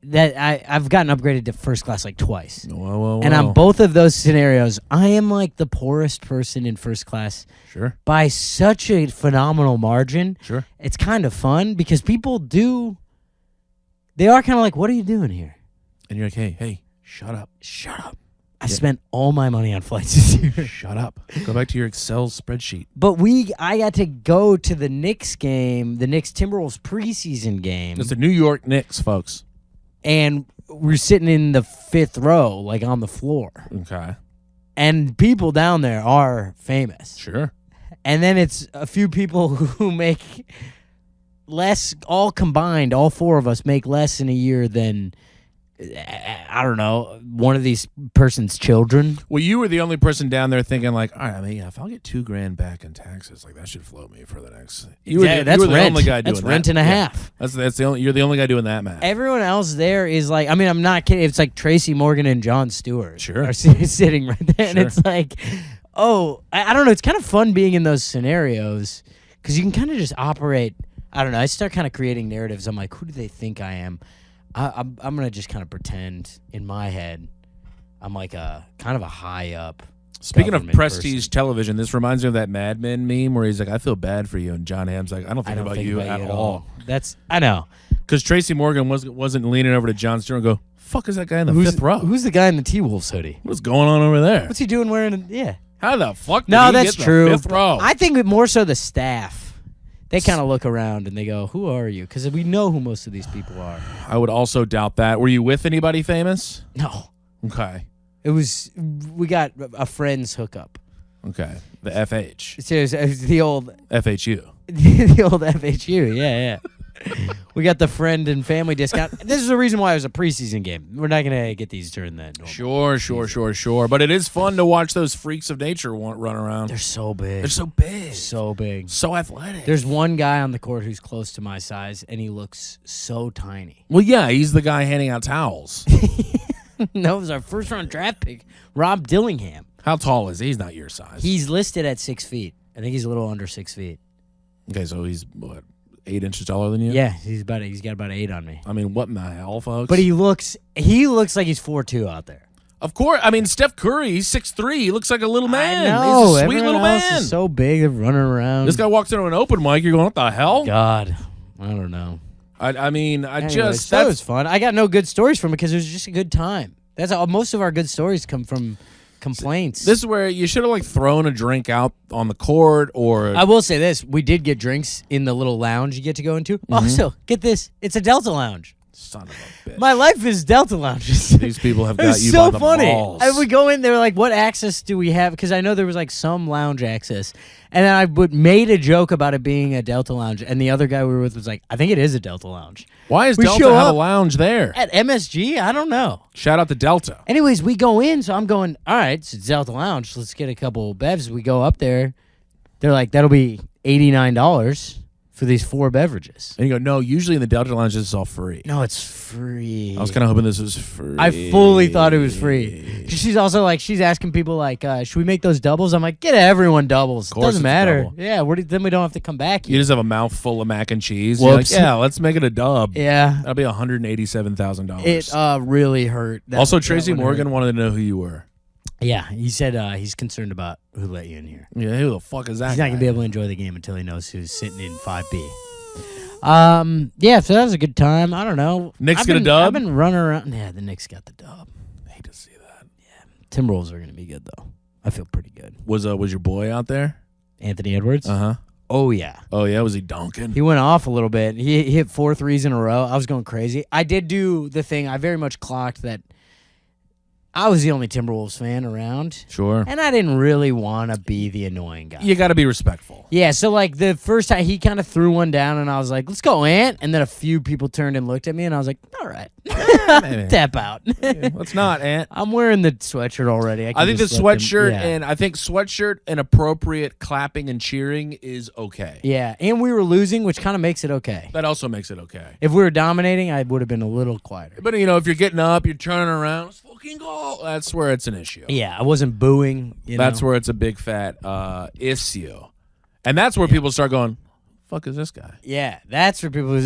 That I've gotten upgraded to first class like twice. Whoa. And on both of those scenarios, I am like the poorest person in first class. Sure. By such a phenomenal margin. Sure. It's kind of fun because people they are kind of like, what are you doing here? And you're like, hey, shut up. Shut up. I spent all my money on flights this year. Shut up. Go back to your Excel spreadsheet. But I got to go to the Knicks game, the Knicks Timberwolves preseason game. It's the New York Knicks, folks. And we're sitting in the fifth row, like on the floor. Okay. And people down there are famous. Sure. And then it's a few people who make less, all combined, all four of us make less in a year than, I don't know, one of these person's children. Well, you were the only person down there thinking like, all right, I mean, if I'll get $2,000 back in taxes, like that should float me for the next. You were That's the rent. only guy doing That's rent and a half. That's the only. You're the only guy doing that math. Everyone else there is like, I mean, I'm not kidding. It's like Tracy Morgan and Jon Stewart. Sure. Are sitting right there, and Sure. it's like, I don't know. It's kind of fun being in those scenarios because you can kind of just operate. I don't know. I start kind of creating narratives. I'm like, who do they think I am? I'm gonna just kind of pretend in my head I'm like a kind of a high up. Speaking of government prestige person. television, this reminds me of that Mad Men meme where he's like, "I feel bad for you," and John Hamm's like, "I don't think about you at all." I know. Because Tracy Morgan wasn't leaning over to Jon Stewart and go, "Fuck is that guy in the fifth row? Who's the guy in the T-Wolves hoodie? What's going on over there? What's he doing wearing? Yeah. How the fuck? Did No, he that's get true. The fifth row? I think more so the staff. They kind of look around and they go, "Who are you?" Because we know who most of these people are. I would also doubt that. Were you with anybody famous? No, Okay. we got a friend's hookup. Okay. The FH. So it was the old FHU. the old FHU. Yeah. We got the friend and family discount. This is the reason why it was a preseason game. We're not gonna get these during that. Sure. But it is fun to watch those freaks of nature run around. They're so big. They're so big. So big. So athletic. There's one guy on the court who's close to my size, and he looks so tiny. Well, yeah, he's the guy handing out towels. No, it was our first round draft pick, Rob Dillingham. How tall is he? He's not your size. He's listed at 6 feet. I think he's a little under 6 feet. Okay, so he's, what, 8 inches taller than you? Yeah, he's got about 8 on me. I mean, what in the hell, folks? But he looks like he's 4'2" out there. Of course. I mean, Steph Curry, he's 6'3". He looks like a little man. I know. He's a sweet Everyone little else man. is so big, they're running around. This guy walks into an open mic, you're going, what the hell? God, I don't know. I mean, Anyways, that was fun. I got no good stories from it because it was just a good time. That's how most of our good stories come from complaints. This is where you should have, like, thrown a drink out on the court or... I will say this. We did get drinks in the little lounge you get to go into. Mm-hmm. Also, get this. It's a Delta lounge. Son of a bitch. My life is Delta lounges. These people have It got was you so by the funny. balls. And we go in, they're like, what access do we have? Because I know there was like some lounge access. And then I made a joke about it being a Delta lounge. And the other guy we were with was like, I think it is a Delta lounge. Why does We Delta show have a up lounge there? At MSG? I don't know. Shout out to Delta. Anyways, we go in. So I'm going, all right, it's Delta lounge. Let's get a couple bevs. We go up there. They're like, that'll be $89 for these 4 beverages. And you go, no, usually in the Delta lounge, this is all free. No, it's free. I was kind of hoping this was free. I fully thought it was free. She's also like, she's asking people like, should we make those doubles? I'm like, get everyone doubles. course Doesn't it's a matter. double. Yeah, then we don't have to come back You here. just have a mouthful of mac and cheese. You're like, Whoops. yeah, let's make it a dub. Yeah, That'll be $187,000. it really hurt. Also, Tracy one Morgan hurt. wanted to know who you were. Yeah, he said he's concerned about who let you in here. Yeah, who the fuck is that He's not guy? gonna be able to enjoy the game until he knows who's sitting in 5B. Yeah, so that was a good time. I don't know. Knicks get a dub? I've been running around. Yeah, the Knicks got the dub. I hate to see that. Timberwolves are gonna be good though. I feel pretty good. Was your boy out there? Anthony Edwards. Uh huh. Oh, yeah. Oh yeah, was he donking? He went off a little bit. He hit 4 threes in a row. I was going crazy. I did do the thing. I very much clocked that I was the only Timberwolves fan around. Sure. And I didn't really want to be the annoying guy. You got to be respectful. Yeah, so like the first time he kind of threw one down and I was like, let's go, Ant. And then a few people turned and looked at me and I was like, all right. Tap out. Let's not, Ant. I'm wearing the sweatshirt already. I think the just let them- sweatshirt yeah. and I think sweatshirt and appropriate clapping and cheering is okay. Yeah, and we were losing, which kind of makes it okay. That also makes it okay. If we were dominating, I would have been a little quieter. But if you're getting up, you're turning around, it's fucking goal. That's where it's an issue. Yeah, I wasn't booing. That's where it's a big fat issue, and that's where people start going, "Fuck is this guy?" Yeah, that's where people.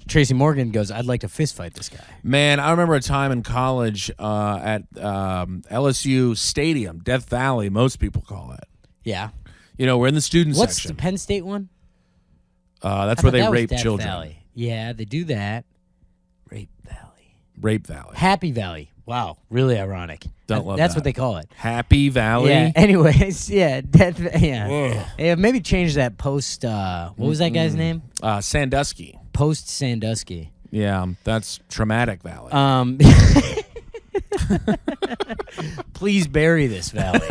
Tracy Morgan goes, "I'd like to fist fight this guy." Man, I remember a time in college at LSU Stadium, Death Valley, most people call it. Yeah. We're in the student What's section. the Penn State one? That's I where thought they that was rape Death children. Valley. Yeah, they do that. Rape Valley. Rape Valley. Happy Valley. Wow, really ironic. Don't love That's that. what they call it. Happy Valley. Yeah. Anyways, yeah, yeah. Ugh. Yeah, maybe change that post. What was that guy's name? Sandusky. Post Sandusky. Yeah, that's Traumatic Valley. Please bury this valley.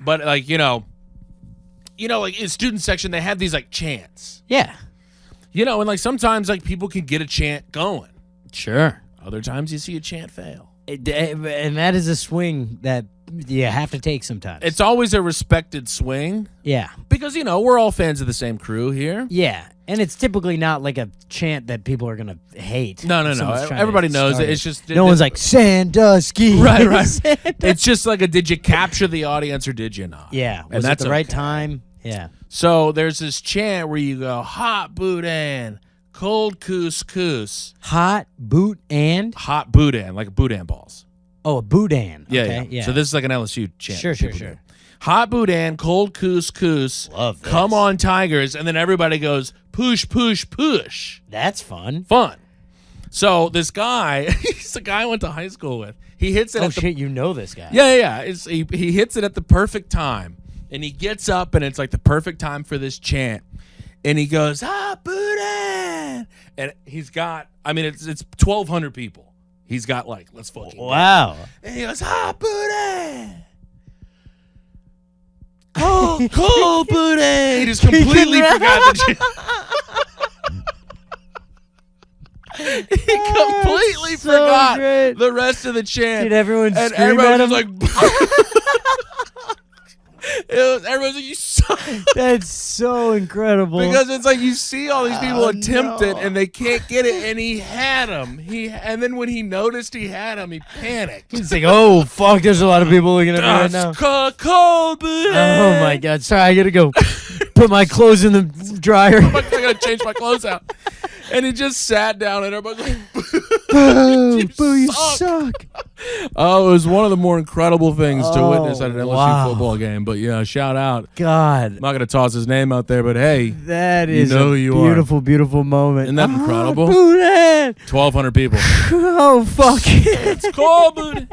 But like like in student section they have these like chants. Yeah. And like sometimes like people can get a chant going. Sure. Other times you see a chant fail. And that is a swing that you have to take sometimes. It's always a respected swing yeah. because we're all fans of the same crew here. Yeah. And it's typically not like a chant that people are going to hate. No. Everybody knows it. It's just no one's like Sandusky. Right. Sandusky. It's just like did you capture the audience or did you not? Yeah. And Was it that's the right okay. time? Yeah. So there's this chant where you go hot boudin, cold couscous, Hot boot and hot boudin, like boudin balls. a boudin. Yeah, Okay, yeah. So this is like an LSU chant. Sure. people do. Hot boudin, cold couscous. Love this. Come on, Tigers, and then everybody goes push, push, push. That's fun. Fun. So this guy, he's the guy I went to high school with. He hits it. Oh at the, shit, you know this guy. Yeah. He hits it at the perfect time, and he gets up, and it's like the perfect time for this chant, and he goes hot boudin, and he's got. I mean, it's 1,200 people. He's got like let's fucking. Wow. Go. And he goes hot boudin. Cold boudin. He just completely forgot that. He completely So forgot great. the rest of the chant. Did everyone and scream everyone at was him? like, everyone's like, you suck. That's so incredible. Because it's like you see all these people attempt it no. and they can't get it, and he had him. And then when he noticed he had him, he panicked. He's like, oh fuck, there's a lot of people looking at me right now. Cold boudin. Oh my god, sorry, I gotta go put my clothes in the dryer. I gotta change my clothes out. And he just sat down and everybody's like, Boo, you suck. Oh, it was one of the more incredible things to witness at an LSU wow. football game. But yeah, shout out. God, I'm not going to toss his name out there, but hey, that You is know a who you are. beautiful, beautiful moment. Isn't that incredible? Boudin. 1,200 people. Oh fuck. It's cold, booty.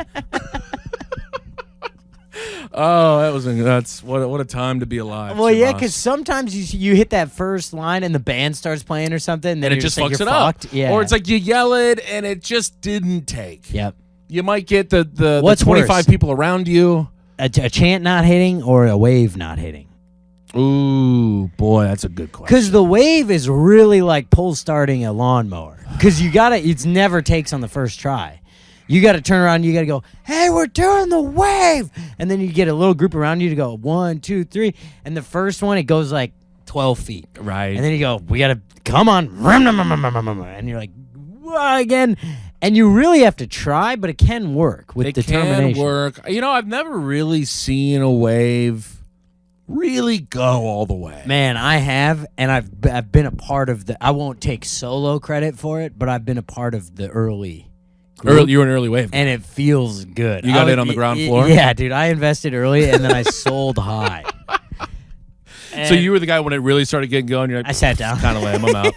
Oh, that's what a time to be alive. Well, yeah, Tomas. because sometimes you hit that first line and the band starts playing or something, and then and it you're just like, fucks you're it up. fucked. Yeah. Or it's like you yell it and it just didn't take. Yep. You might get the What's 25 worse? people around you. A chant not hitting or a wave not hitting? Ooh, boy, that's a good question. Because the wave is really like pull starting a lawnmower. Because it's never takes on the first try. You got to turn around and you got to go, hey, we're doing the wave. And then you get a little group around you to go 1, 2, 3. And the first one, it goes like 12 feet. Right. And then you go, we got to, come on. And you're like, again. And you really have to try, but it can work with determination. It can work. I've never really seen a wave really go all the way. Man, I have, and I've been a part of I won't take solo credit for it, but I've been a part of the early group, You were an early wave. and it feels good. You got in on the ground floor? Yeah, dude, I invested early, and then I sold high. So you were the guy when it really started getting going. You're like, I sat down. kind of lame. I'm out.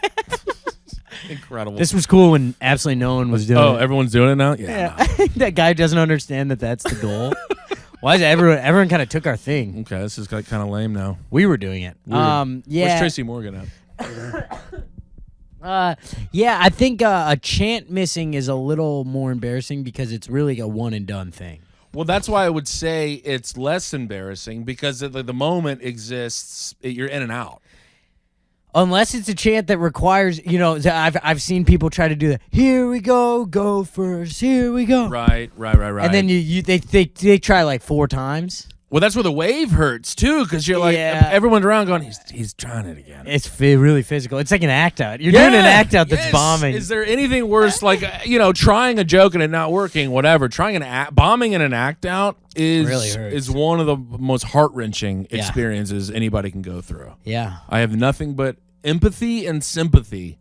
Incredible. This was cool when absolutely no one was doing it. everyone's doing it now. Yeah. Yeah. That guy doesn't understand that that's the goal. Why is everyone kind of took our thing? Okay, this is kind of lame now. We were doing it. Weird. Yeah. Where's Tracy Morgan at? Yeah, I think a chant missing is a little more embarrassing because it's really a one and done thing. Well, that's why I would say it's less embarrassing because the moment exists, you're in and out. Unless it's a chant that requires, I've seen people try to do that. Here we go, go first. Here we go. Right. And then they try like 4 times. Well, that's where the wave hurts too, because you're like everyone's around going, he's trying it again. It's really physical. It's like an act out. You're doing an act out that's bombing. Is there anything worse, like trying a joke and it not working? Whatever. Trying bombing in an act out is one of the most heart wrenching experiences anybody can go through. Yeah, I have nothing but empathy and sympathy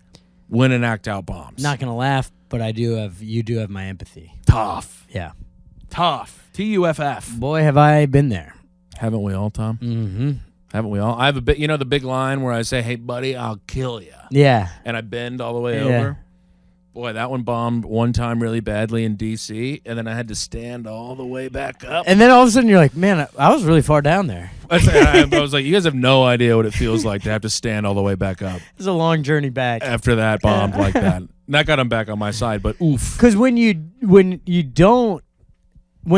when an act out bombs. Not gonna laugh, but you do have my empathy. Tough. Yeah. Tough. TUFF. Boy, have I been there. Haven't we all, Tom? Mm-hmm. Haven't we all? I have a bit, the big line where I say, "Hey, buddy, I'll kill you." Yeah. And I bend all the way over. Boy, that one bombed one time really badly in D.C., and then I had to stand all the way back up. And then all of a sudden you're like, man, I was really far down there. I was like, you guys have no idea what it feels like to have to stand all the way back up. It's a long journey back. After that bombed like that. And that got him back on my side, but oof. Because when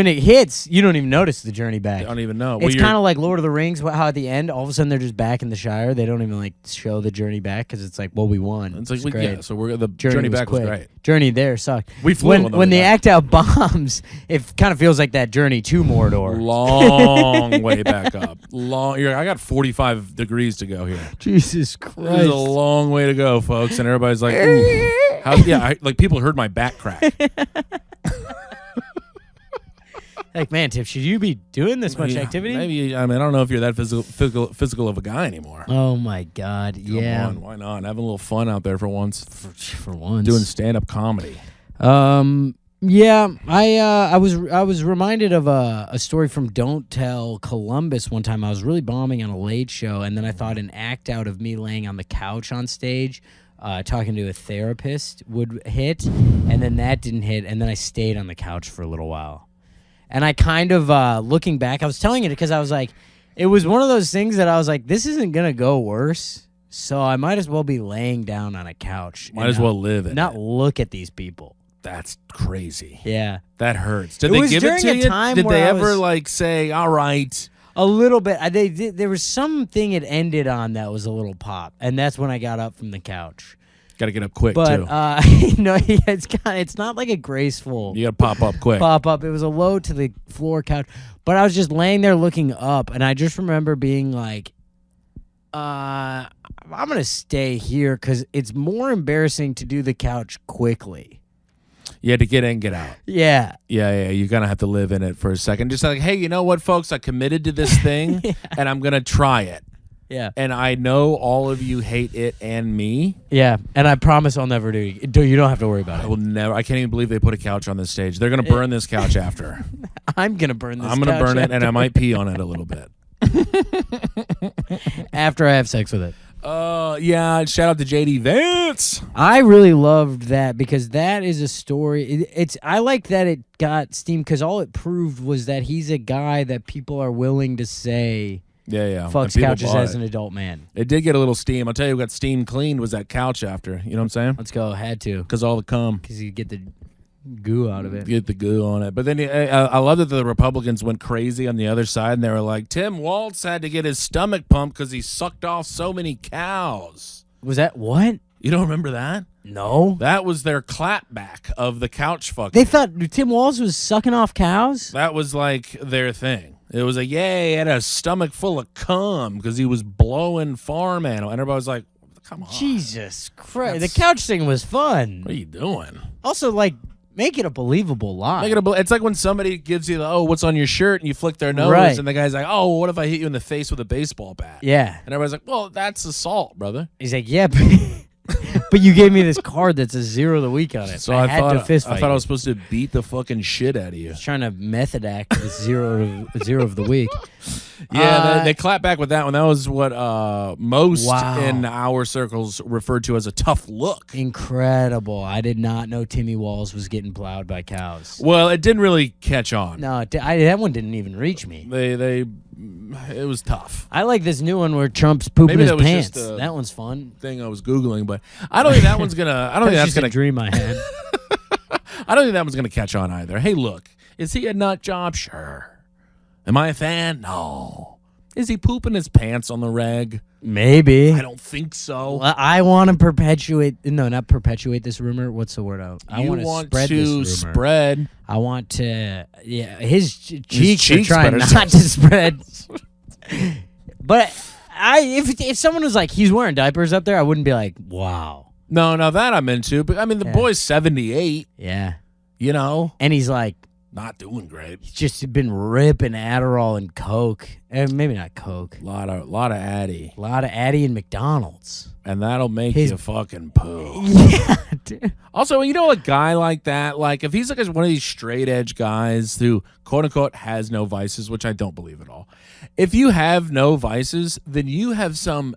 it hits, you don't even notice the journey back. I don't even know. It's kind of like Lord of the Rings, how at the end, all of a sudden they're just back in the Shire. They don't even show the journey back because it's like, well, we won. It's like, great. So the journey back was great. Journey there sucked. We flew when the act out bombs, it kind of feels like that journey to Mordor. Long way back up. I got 45 degrees to go here. Jesus Christ. There's a long way to go, folks. And everybody's like, ooh. People heard my back crack. Like, man, Tiff, should you be doing this much activity? Maybe. I don't know if you're that physical of a guy anymore. Oh my God, Come on, why not? Having a little fun out there for once. For once, doing stand-up comedy. Yeah, I was reminded of a story from Don't Tell Columbus one time. I was really bombing on a late show, and then I thought an act out of me laying on the couch on stage, talking to a therapist would hit, and then that didn't hit, and then I stayed on the couch for a little while. And I kind of, looking back, I was telling it because I was like, it was one of those things that I was like, this isn't going to go worse, so I might as well be laying down on a couch. Might as well live it. Not look at these people. That's crazy. Yeah. That hurts. Did they give it to you? Did they ever, say, all right? A little bit. There was something it ended on that was a little pop, and that's when I got up from the couch. Got to get up quick, but, too. It's not like a graceful. You got to pop up quick. Pop up. It was a low to the floor couch. But I was just laying there looking up, and I just remember being like, I'm going to stay here because it's more embarrassing to do the couch quickly. Yeah, to get in, get out. Yeah. Yeah. You're going to have to live in it for a second. Just like, hey, you know what, folks? I committed to this thing, and I'm going to try it. Yeah. And I know all of you hate it and me. Yeah. And I promise I'll never do it. You don't have to worry about it. I will never. I can't even believe they put a couch on this stage. They're going to burn this couch after. I'm going to burn this couch. I'm going to burn it, and I might pee on it a little bit. After I have sex with it. Yeah. Shout out to JD Vance. I really loved that because that is a story. I like that it got steam because all it proved was that he's a guy that people are willing to say. Yeah. Fucks couches as an adult man. It did get a little steam. I'll tell you who got steam cleaned was that couch after. You know what I'm saying? Let's go. Had to. Because all the cum. Because you get the goo out of it. Get the goo on it. But then I love that the Republicans went crazy on the other side, and they were like, Tim Walz had to get his stomach pumped because he sucked off so many cows. Was that what? You don't remember that? No. That was their clapback of the couch fucking. They thought Tim Walz was sucking off cows? That was like their thing. It was like, yay, he had a stomach full of cum because he was blowing farm animal. And everybody was like, come on. Jesus Christ. The couch thing was fun. What are you doing? Also, make it a believable lie. It's like when somebody gives you the, what's on your shirt, and you flick their nose, right. And the guy's like, oh, what if I hit you in the face with a baseball bat? Yeah. And everybody's like, well, that's assault, brother. He's like, yeah, but you gave me this card that says 0 of the week on it. So I thought I was supposed to beat the fucking shit out of you. I was trying to method act the zero of the week. Yeah, they clapped back with that one. That was what most Wow. in our circles referred to as a tough look. Incredible. I did not know Timmy Walls was getting plowed by cows. Well, it didn't really catch on. No, that one didn't even reach me. It was tough. I like this new one where Trump's pooping Maybe his that was pants. just a- That one's fun. Thing I was Googling, but I don't think that one's gonna. I don't think that's just a gonna. dream I had. I don't think that one's gonna catch on either. Hey, look, is he a nut job? Sure. Am I a fan? No. Is he pooping his pants on the reg? Maybe. I don't think so. Well, I want to perpetuate. No, not perpetuate this rumor. What's the word out? I You want want spread to this rumor. spread. I want to. Yeah, his cheeks are cheeks trying better not to spread. But if someone was like, he's wearing diapers up there, I wouldn't be like, wow. No, that I'm into. But I mean, the boy's 78. Yeah. You know, And he's like, not doing great. he's just been ripping Adderall and Coke. Maybe not Coke. A lot of Addy, A lot of Addy and McDonald's. and that'll make His- you fucking poo. Yeah, dude. Also, you know, a guy like that, like if he's like one of these straight edge guys who quote unquote has no vices, which I don't believe at all. If you have no vices, then you have some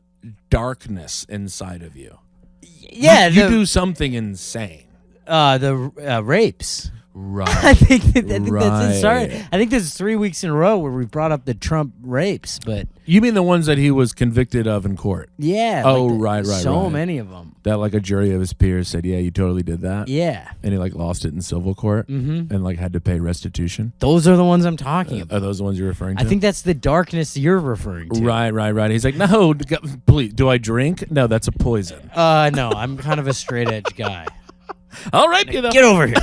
darkness inside of you. Yeah, You do something insane. the rapes. Right. I think that's it. Sorry, Right. I think this is 3 weeks in a row where we brought up the Trump rapes, but You mean the ones that he was convicted of in court? yeah. Oh, like right. So right. many of them. That like a jury of his peers said, yeah, you totally did that. Yeah, And he like lost it in civil court and like had to pay restitution. those are the ones I'm talking about. Are those the ones you're referring to? I think that's the darkness you're referring to. Right. He's like, no, please, do I drink? No, that's a poison. No, I'm kind of a straight edge guy. I'll rape you though. Get over here.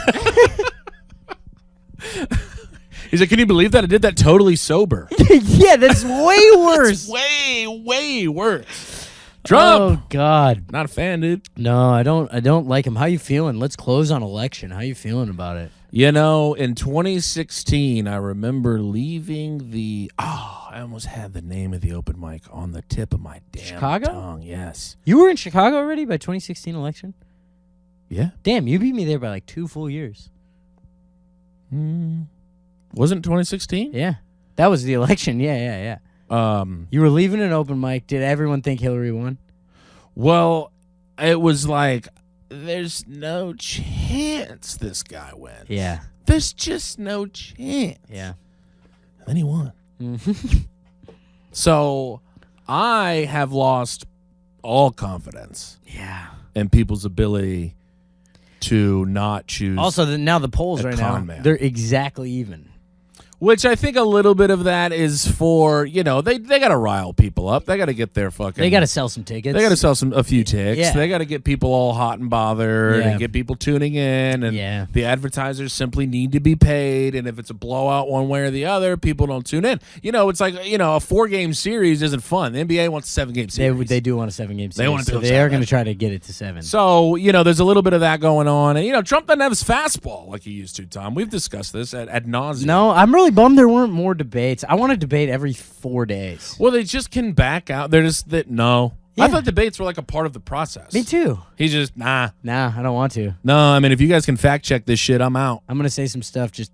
He's like, can you believe that? I did that totally sober. Yeah, that's way worse. way worse. Trump. Oh God. Not a fan, dude. No, I don't like him. How you feeling? Let's close on election. How you feeling about it? You know, in 2016, I remember leaving I almost had the name of the open mic on the tip of my damn Chicago? tongue. Yes. You were in Chicago already by 2016 election? Yeah. Damn, you beat me there by like 2 full years. Wasn't 2016? Yeah. That was the election. Yeah. You were leaving an open mic. Did everyone think Hillary won? Well, it was like, there's no chance this guy wins. Yeah. There's just no chance. Yeah. And then he won. So I have lost all confidence Yeah. in people's ability to not choose. Also, now the polls A right con now, man. they're exactly even. Which I think a little bit of that is for, they got to rile people up. They got to get their fucking. They got to sell some tickets. They got to sell a few ticks. Yeah. They got to get people all hot and bothered Yeah. and get people tuning in. And Yeah. the advertisers simply need to be paid. And if it's a blowout one way or the other, people don't tune in. It's like, a 4-game series isn't fun. The NBA wants a 7-game series. They do want a 7-game series. They want it to so go they are 7. going to try to get it to 7. So, there's a little bit of that going on. And, Trump doesn't have his fastball like he used to, Tom. We've discussed this ad nauseum. No, I'm really bummed there weren't more debates. I want to debate every 4 days. Well, they just can back out. They're just that. No. Yeah. I thought debates were like a part of the process. Me too. He's just, nah. Nah, I don't want to. No, I mean, if you guys can fact check this shit, I'm out. I'm going to say some stuff just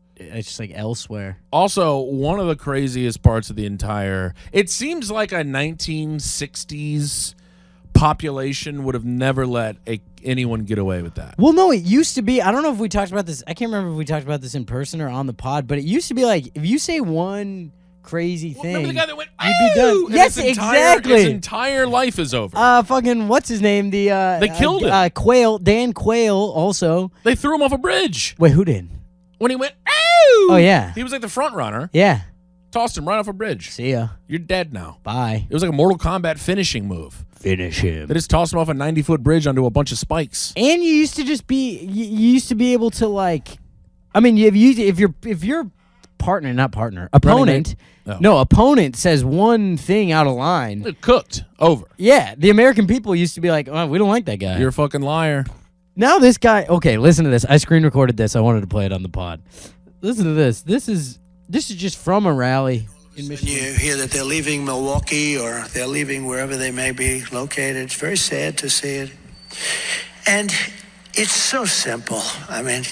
like elsewhere. Also, one of the craziest parts of the entire, it seems like a 1960s population would have never let anyone get away with that. Well, no, it used to be. I don't know if we talked about this. I can't remember if we talked about this in person or on the pod, but it used to be like if you say one crazy thing, Remember the guy that went, you'd be done. "Ooh," and Yes, his exactly. His entire life is over. Fucking what's his name? They killed him. Quayle, Dan Quayle. Also, They threw him off a bridge wait, who did? when he went, "Ooh!" Oh yeah, He was like the front runner. yeah. Tossed him right off a bridge. See ya. You're dead now. Bye. It was like a Mortal Kombat finishing move. Finish him. They just tossed him off a 90-foot bridge onto a bunch of spikes. And you used to just be. You used to be able to like. I mean, if your partner, not partner, opponent. Oh. No, opponent says one thing out of line. They're cooked. Over. Yeah, the American people used to be like, oh, we don't like that guy. You're a fucking liar. Now this guy. Okay, listen to this. I screen recorded this. I wanted to play it on the pod. Listen to this. This is just from a rally in Michigan. You hear that they're leaving Milwaukee or they're leaving wherever they may be located. It's very sad to see it. And it's so simple. I mean,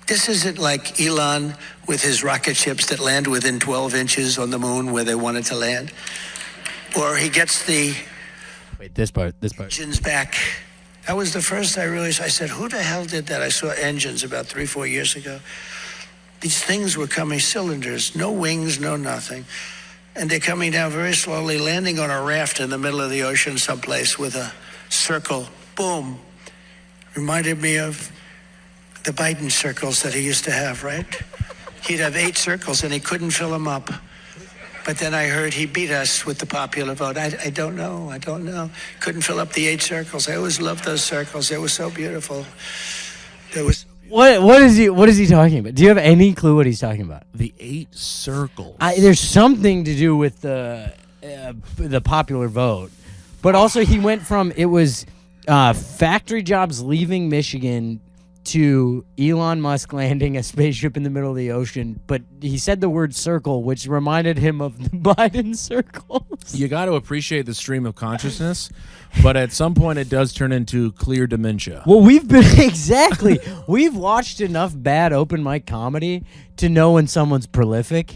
This isn't like Elon with his rocket ships that land within 12 inches on the moon where they wanted to land. Or he gets the Wait, this part. engines back. That was the first I realized. I said, who the hell did that? I saw engines about 3-4 years ago. These things were coming, cylinders, no wings, no nothing. And they're coming down very slowly, landing on a raft in the middle of the ocean someplace with a circle. Boom. Reminded me of the Biden circles that he used to have, right? He'd have 8 circles and he couldn't fill them up. But then I heard he beat us with the popular vote. I don't know. Couldn't fill up the 8 circles. I always loved those circles. They were so beautiful. What is he talking about? Do you have any clue what he's talking about? The 8 circles. There's something to do with the popular vote, but also he went from it was factory jobs leaving Michigan to Elon Musk landing a spaceship in the middle of the ocean, but he said the word circle, which reminded him of the Biden circles. You got to appreciate the stream of consciousness, but at some point it does turn into clear dementia. Well, we've watched enough bad open mic comedy to know when someone's prolific,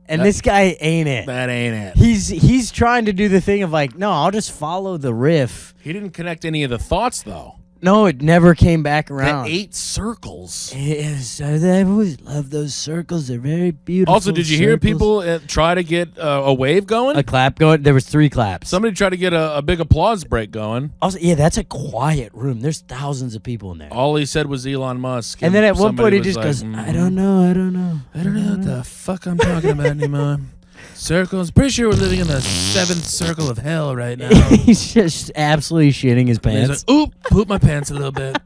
and this guy ain't it. That ain't it. He's trying to do the thing of like, no, I'll just follow the riff. He didn't connect any of the thoughts, though. No, it never came back around. The 8 circles. Yes, I always love those circles. They're very beautiful. Also, did you hear people try to get a wave going? A clap going? There was 3 claps. Somebody tried to get a big applause break going. Also, yeah, that's a quiet room. There's thousands of people in there. All he said was Elon Musk. And then at one point he just like, goes, I don't know. I don't know what the fuck I'm talking about anymore. Circles. Pretty sure we're living in the 7th circle of hell right now. He's just absolutely shitting his pants. He's like, oop, poop my pants a little bit.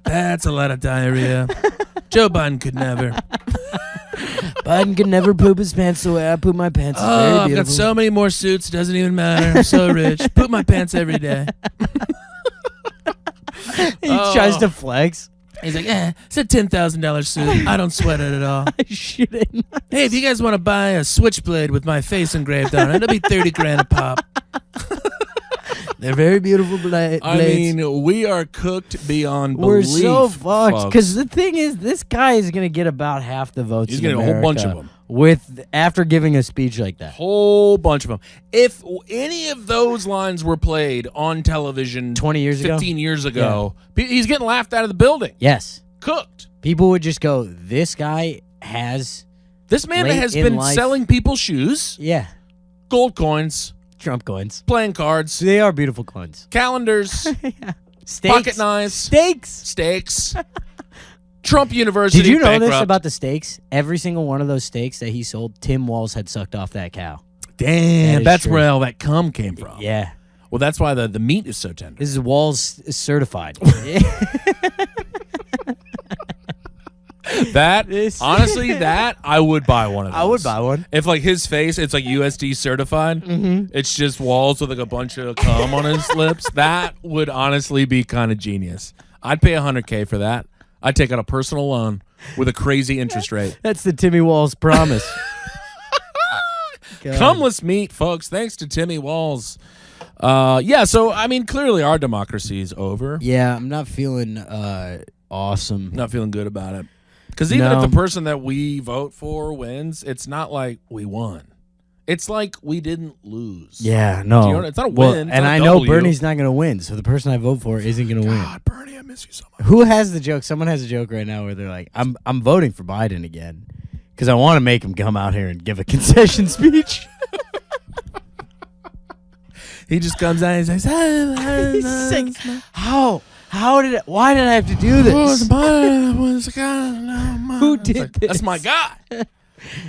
That's a lot of diarrhea. Joe Biden could never. Biden could never poop his pants the way I poop my pants. It's very I've got so many more suits. Doesn't even matter. I'm so rich. Poop my pants every day. He tries to flex. He's like, it's a $10,000 suit. I don't sweat it at all. Shitting. Hey, if you guys want to buy a switchblade with my face engraved on it, it'll be $30,000 a pop. They're very beautiful blades. I mean, we are cooked beyond belief. We're so fucked. Because the thing is, this guy is going to get about half the votes. He's going to get a whole bunch of them. After giving a speech like that. Whole bunch of them. If any of those lines were played on television 20 years 15 years ago, he's getting laughed out of the building. Yes. Cooked. People would just go, this guy has... This man has been selling people shoes. Yeah. Gold coins. Trump coins. Playing cards. They are beautiful coins. Calendars. Steaks. Pocket knives. Steaks. Trump University. Did you know bankrupt. this about the steaks? Every single one of those steaks that he sold, Tim Walz had sucked off that cow. Damn, that's true. where all that cum came from. Yeah. Well, that's why the meat is so tender. This is Walz certified. Honestly, I would buy one of those. I would buy one. If like his face, it's like USD certified. Mm-hmm. It's just Walls with like a bunch of cum on his lips. That would honestly be kind of genius. I'd pay $100K for that. I'd take out a personal loan with a crazy interest rate. That's the Timmy Walz promise. Cumless meat, folks. Thanks to Timmy Walz. So I mean, clearly our democracy is over. Yeah, I'm not feeling awesome. Not feeling good about it. Because even if the person that we vote for wins, it's not like we won. It's like we didn't lose. Yeah, no. It's not a win. And I know Bernie's not going to win, so the person I vote for isn't going to win. God, Bernie, I miss you so much. Who has the joke? Someone has a joke right now where they're like, I'm voting for Biden again because I want to make him come out here and give a concession speech. He just comes out and he's like, he's like, why did I have to do this? Who did this? That's my guy.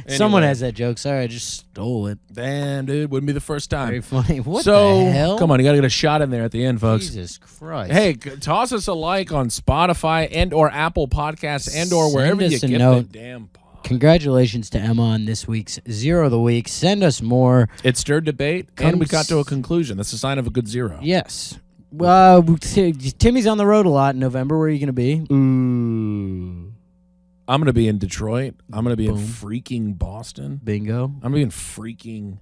Someone has that joke. Sorry, I just stole it. Damn, dude. Wouldn't be the first time. Very funny. What the hell? Come on, you got to get a shot in there at the end, folks. Jesus Christ. Hey, toss us a like on Spotify and or Apple Podcasts and or wherever you get the damn pod. Congratulations to Emma on this week's Zero of the Week. Send us more. It stirred debate, and we got to a conclusion. That's a sign of a good zero. Yes. Timmy's on the road a lot in November. Where are you going to be? Ooh. I'm going to be in Detroit. I'm going to be in freaking Boston. Bingo. I'm going to be in freaking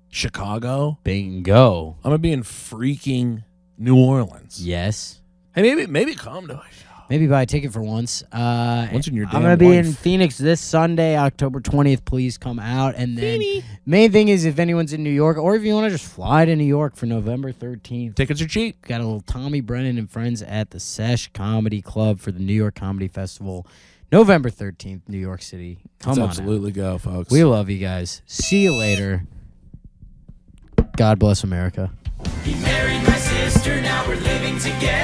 Chicago. Bingo. I'm going to be in freaking New Orleans. Yes. Hey, maybe come to a show. Maybe buy a ticket for once. Once in your I'm damn gonna be in life. Phoenix this Sunday, October 20th. Please come out. And then main thing is if anyone's in New York, or if you want to just fly to New York for November 13th. Tickets are cheap. Got a little Tommy Brennan and friends at the Sesh Comedy Club for the New York Comedy Festival, November 13th, New York City. Come on, absolutely go, folks. We love you guys. See you later. God bless America. He married my sister, now we're living together.